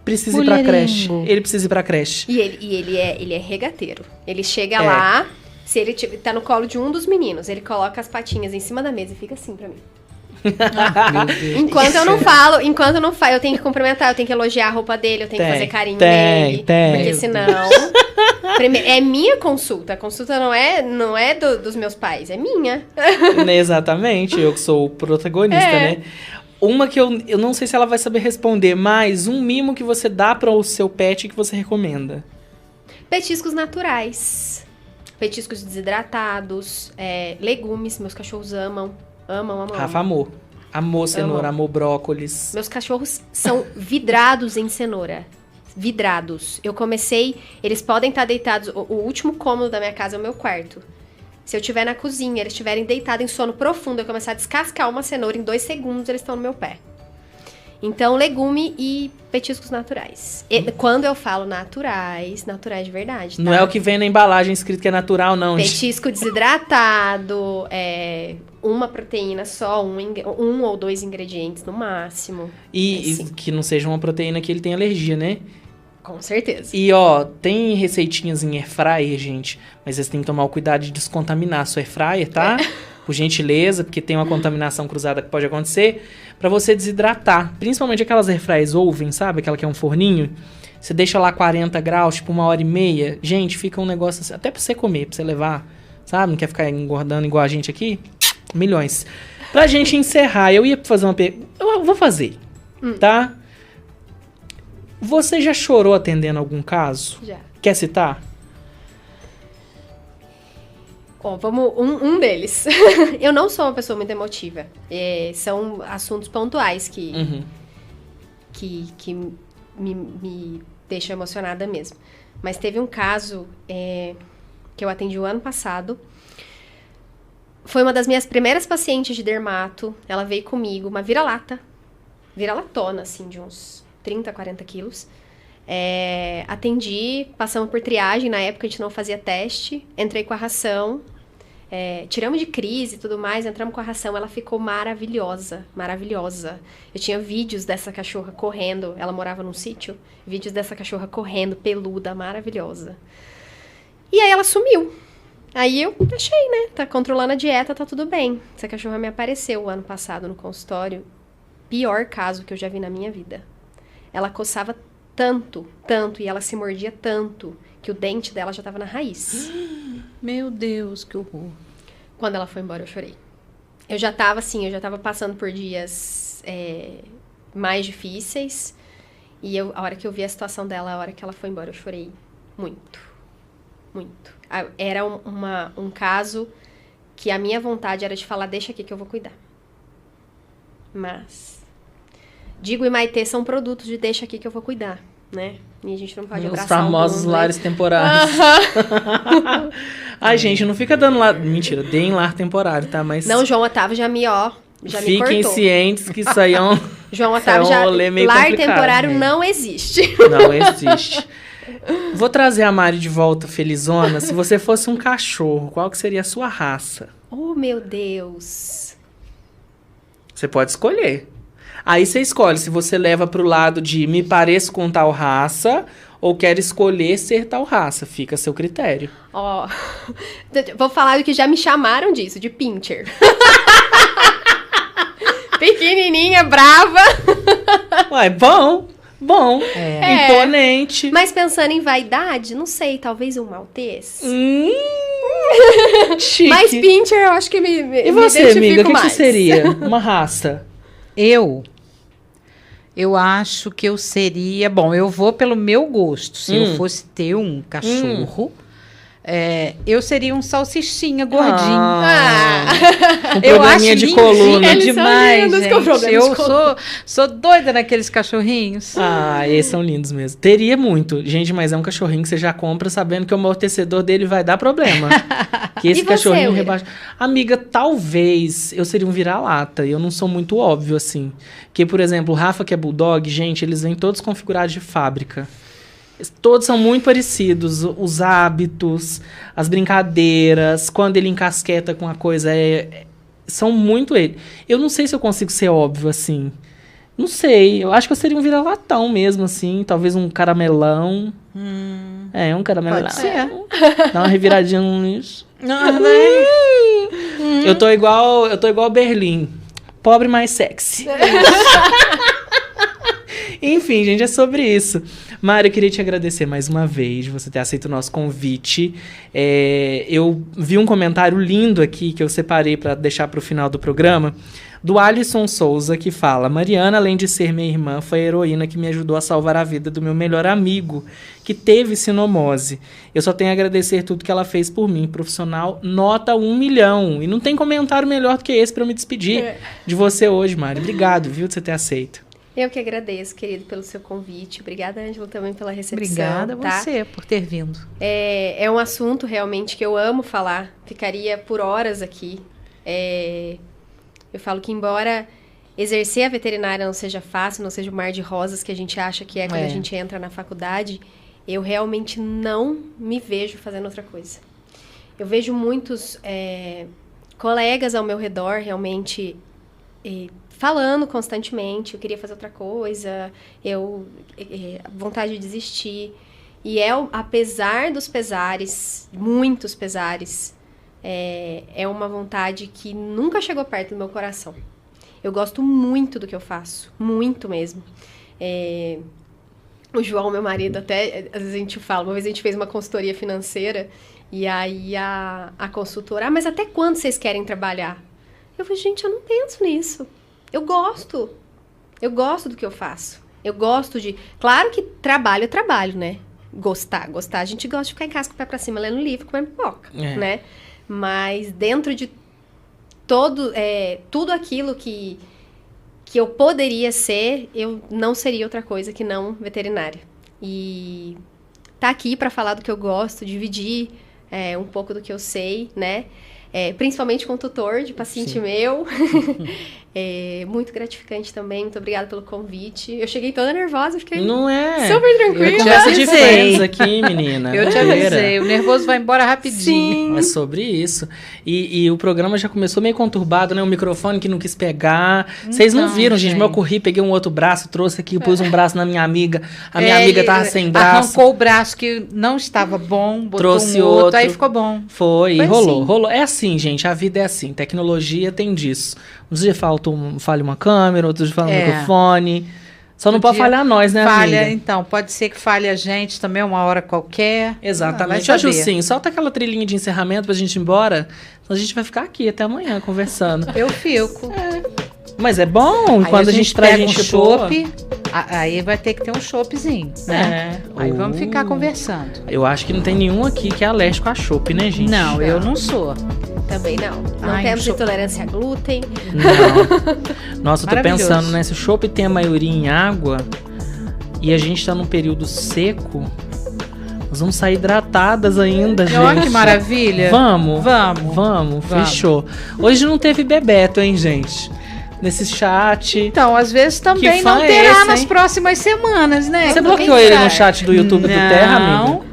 Precisa ir pra creche. Ele precisa ir pra creche. E ele é regateiro. Ele chega lá, se ele tá no colo de um dos meninos, ele coloca as patinhas em cima da mesa e fica assim pra mim. Enquanto eu não falo, eu tenho que cumprimentar, eu tenho que elogiar a roupa dele, eu tenho que fazer carinho nele. Porque senão. É minha consulta. A consulta não é dos meus pais, é minha. Exatamente, eu que sou o protagonista, né? Uma que eu não sei se ela vai saber responder, mas um mimo que você dá para o seu pet que você recomenda. Petiscos naturais. Petiscos desidratados, legumes, meus cachorros amam. Amam. Rafa amou cenoura, amou brócolis. Meus cachorros são vidrados em cenoura. Vidrados. Eu comecei... Eles podem estar deitados... O último cômodo da minha casa é o meu quarto. Se eu estiver na cozinha, eles estiverem deitados em sono profundo, eu começar a descascar uma cenoura, em 2 segundos eles estão no meu pé. Então, legume e petiscos naturais. E, quando eu falo naturais de verdade, tá? Não é o que vem na embalagem escrito que é natural, não. Petisco desidratado, uma proteína só, um ou 2 ingredientes no máximo. E que não seja uma proteína que ele tem alergia, né? Com certeza. E, tem receitinhas em airfryer, gente, mas vocês têm que tomar o cuidado de descontaminar a sua airfryer, tá? Por gentileza, porque tem uma contaminação cruzada que pode acontecer, pra você desidratar. Principalmente aquelas airfryers oven, sabe? Aquela que é um forninho. Você deixa lá 40 graus, tipo 1h30. Gente, fica um negócio assim, até pra você comer, pra você levar, sabe? Não quer ficar engordando igual a gente aqui? Milhões. Pra gente encerrar, eu ia fazer uma pergunta. Eu vou fazer, tá? Você já chorou atendendo algum caso? Já. Quer citar? Vamos... Um deles. Eu não sou uma pessoa muito emotiva. São assuntos pontuais que me deixam emocionada mesmo. Mas teve um caso que eu atendi o ano passado. Foi uma das minhas primeiras pacientes de dermato. Ela veio comigo, uma vira-latona, assim, de uns 30, 40 quilos. Atendi, passamos por triagem, na época a gente não fazia teste, entrei com a ração, tiramos de crise e tudo mais, entramos com a ração, ela ficou maravilhosa. Eu tinha vídeos dessa cachorra correndo, ela morava num sítio, vídeos dessa cachorra correndo, peluda, maravilhosa. E aí ela sumiu. Aí eu achei, né, tá controlando a dieta, tá tudo bem. Essa cachorra me apareceu o ano passado no consultório, pior caso que eu já vi na minha vida. Ela coçava tanto, e ela se mordia tanto, que o dente dela já tava na raiz. Meu Deus, que horror. Quando ela foi embora, eu chorei. Eu já tava passando por dias mais difíceis, e a hora que eu vi a situação dela, a hora que ela foi embora, eu chorei muito. Era um caso que a minha vontade era de falar, deixa aqui que eu vou cuidar. Mas... Digo e Maitê são produtos de deixa aqui que eu vou cuidar, né? E a gente não pode abraçar os famosos lares temporários. Ai, gente, não fica dando lar... Mentira, dê em lar temporário, tá? Mas... Não, João Otávio já me cortou. Fiquem cientes que isso aí é um... João Otávio lar complicado, temporário, gente. Não existe. Não existe. Vou trazer a Mari de volta felizona. Se você fosse um cachorro, qual que seria a sua raça? Oh, meu Deus. Você pode escolher. Aí você escolhe se você leva pro lado de me pareço com tal raça ou quer escolher ser tal raça. Fica a seu critério. Ó, vou falar do que já me chamaram disso, de pincher. Pequenininha, brava. Ué, bom. Imponente. Mas pensando em vaidade, não sei, talvez um maltês. Chique. Mas pincher eu acho que me E você, amiga, o que mais. você seria? Uma raça? Eu acho que eu seria... Bom, eu vou pelo meu gosto. Se eu fosse ter um cachorro, eu seria um salsichinha gordinho. Com probleminha de coluna. É Eles demais, são lindos com gente. problemas Eu de coluna. sou doida naqueles cachorrinhos. Esses são lindos mesmo. Teria muito. Gente, mas é um cachorrinho que você já compra sabendo que o amortecedor dele vai dar problema. Que esse E você, cachorrinho Will? rebaixa. Amiga, talvez eu seria um vira-lata. E eu não sou muito óbvio assim. Porque, por exemplo, o Rafa, que é bulldog, gente, eles vêm todos configurados de fábrica. Todos são muito parecidos. Os hábitos, as brincadeiras, quando ele encasqueta com a coisa, são muito ele. Eu não sei se eu consigo ser óbvio assim. Não sei. Eu acho que eu seria um vira-latão mesmo, assim. Talvez um caramelão. Um caramelão. Pode ser. Dá uma reviradinha nisso. Eu tô igual Berlim. Pobre, mais sexy. Enfim, gente, é sobre isso. Mari, eu queria te agradecer mais uma vez de você ter aceito o nosso convite. Eu vi um comentário lindo aqui que eu separei para deixar para o final do programa, do Alisson Souza, que fala: Mariana, além de ser minha irmã, foi a heroína que me ajudou a salvar a vida do meu melhor amigo, que teve sinomose. Eu só tenho a agradecer tudo que ela fez por mim. Profissional, nota 1 milhão. E não tem comentário melhor do que esse para eu me despedir de você hoje, Mari. Obrigado, viu, de você ter aceito. Eu que agradeço, querido, pelo seu convite. Obrigada, Ângelo, também pela recepção. Obrigada tá? a você por ter vindo. É um assunto realmente que eu amo falar. Ficaria por horas aqui. Eu falo que embora exercer a veterinária não seja fácil, não seja o mar de rosas que a gente acha que é quando a gente entra na faculdade, eu realmente não me vejo fazendo outra coisa. Eu vejo muitos colegas ao meu redor realmente falando constantemente, eu queria fazer outra coisa, vontade de desistir. E apesar dos pesares, muitos pesares, é uma vontade que nunca chegou perto do meu coração. Eu gosto muito do que eu faço, muito mesmo. O João, meu marido, até às vezes a gente fala, uma vez a gente fez uma consultoria financeira e aí a consultora, mas até quando vocês querem trabalhar? Eu falei, gente, eu não penso nisso. Eu gosto do que eu faço. Eu gosto de... Claro que trabalho é trabalho, né? Gostar. A gente gosta de ficar em casa com o pé pra cima, lendo livro, comendo pipoca, né? Mas dentro de tudo aquilo que eu poderia ser, eu não seria outra coisa que não veterinária. E tá aqui pra falar do que eu gosto, dividir um pouco do que eu sei, né? Principalmente com o tutor de paciente meu. Muito gratificante também. Muito obrigada pelo convite. Eu cheguei toda nervosa, fiquei super tranquila. Conversa de friends aqui, menina. Eu te avisei. O nervoso vai embora rapidinho. Sim. É sobre isso. E o programa já começou meio conturbado, né? O microfone que não quis pegar. Vocês não viram, gente. Mas eu corri, peguei um outro braço, trouxe aqui, pus um braço na minha amiga. A minha amiga tava sem braço. Arrancou o braço que não estava bom, botou trouxe um outro, aí ficou bom. Foi e rolou. Assim. Rolou. É assim, gente. A vida é assim. Tecnologia tem disso. Uns dias falha uma câmera, outros dias falha um microfone. Só não pode falhar nós, né, falha, amiga? então. Pode ser que falhe a gente também uma hora qualquer. Exatamente. Ó, Jussim, solta aquela trilhinha de encerramento pra gente ir embora. Senão a gente vai ficar aqui até amanhã conversando. Eu fico. Mas é bom aí quando a gente traz pega gente um chopp. Aí vai ter que ter um choppzinho, né? Aí vamos ficar conversando. Eu acho que não tem nenhum aqui que é alérgico a chopp, né, gente? Não, eu não sou. Também não. Não temos intolerância a glúten. Não. Nossa, eu tô pensando, né? Se o chopp tem a maioria em água e a gente tá num período seco, nós vamos sair hidratadas ainda, gente. Olha que maravilha. Vamos. Fechou. Hoje não teve Bebeto, hein, gente? nesse chat. Então, às vezes também não terá nas próximas semanas, né? Você bloqueou ele no chat do YouTube do Terra, amiga? Não,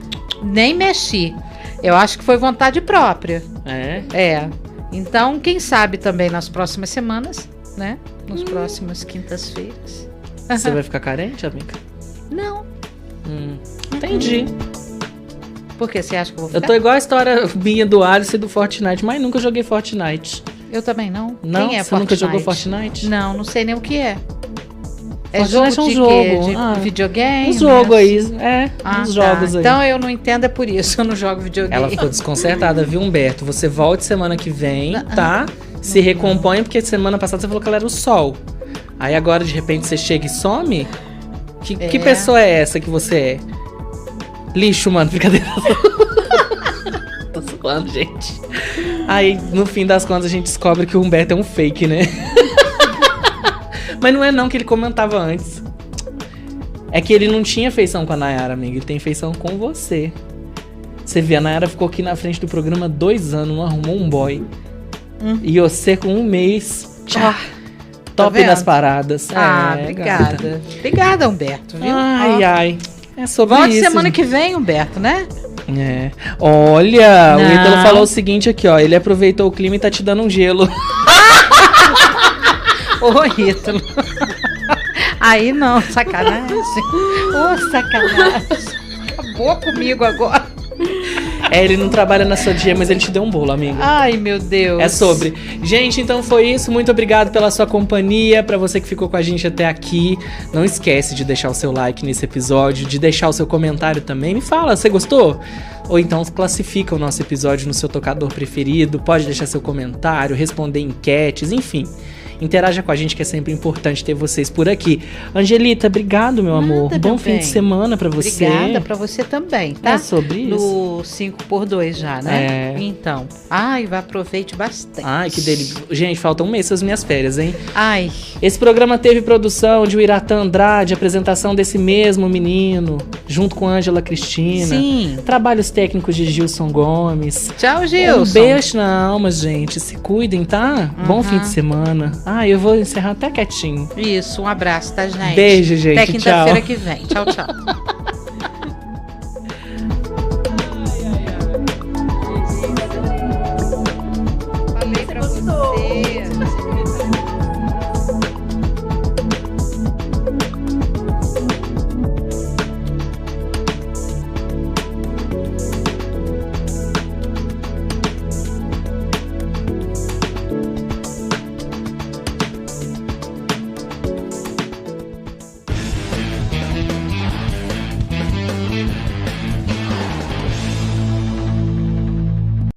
nem mexi. Eu acho que foi vontade própria. É? Então, quem sabe também nas próximas semanas, né? Nas próximas quintas-feiras. Você vai ficar carente, amiga? Não. Entendi. Por que você acha que eu vou ficar? Eu tô igual a história minha do Alice e do Fortnite, mas nunca joguei Fortnite. Eu também não. Não? Quem é Você Fortnite? nunca jogou Fortnite? Não sei nem o que é. Fortnite é um de jogo. quê? De videogame? Um jogo aí. Uns jogos aí. Então eu não entendo, é por isso. Eu não jogo videogame. Ela ficou desconcertada, viu, Humberto? Você volte semana que vem, tá? Se recompõe, porque semana passada você falou que ela era o sol. Aí agora, de repente, você chega e some? Que pessoa é essa que você é? Lixo, mano. Brincadeira. Tô zoando, gente. Aí, no fim das contas, a gente descobre que o Humberto é um fake, né? Mas não é não que ele comentava antes. É que ele não tinha feição com a Nayara, amiga. Ele tem feição com você. Você vê, a Nayara ficou aqui na frente do programa 2 anos, não arrumou um boy. E você com 1 mês. Tchau. Top nas paradas. Obrigada. Gata. Obrigada, Humberto. Viu? Ai. É sobre Volte isso. semana que vem, Humberto, né? Olha, o Ítalo falou o seguinte aqui, ó. Ele aproveitou o clima e tá te dando um gelo. Ô, Ítalo. Aí não, sacanagem. Ô, sacanagem. Acabou comigo agora. Ele não trabalha na sua dia, mas ele te deu um bolo, amigo. Ai, meu Deus. É sobre. Gente, então foi isso. Muito obrigado pela sua companhia. Pra você que ficou com a gente até aqui, não esquece de deixar o seu like nesse episódio, de deixar o seu comentário também. Me fala, você gostou? Ou então classifica o nosso episódio no seu tocador preferido. Pode deixar seu comentário, responder enquetes, enfim. Interaja com a gente, que é sempre importante ter vocês por aqui. Angelita, obrigado, meu amor. Bom fim de semana pra você. Obrigada pra você também, tá? É sobre isso. No 5x2 já, né? Então. Aproveite bastante. Ai, que delícia. Gente, faltam 1 mês para as minhas férias, hein? Ai. Esse programa teve produção de Iratã Andrade, apresentação desse mesmo menino, junto com Ângela Cristina. Sim. Trabalhos técnicos de Gilson Gomes. Tchau, Gilson. Um beijo na alma, gente. Se cuidem, tá? Bom fim de semana. Eu vou encerrar até quietinho. Isso, um abraço, tá, gente? Beijo, gente. Até quinta-feira que vem. Tchau, tchau.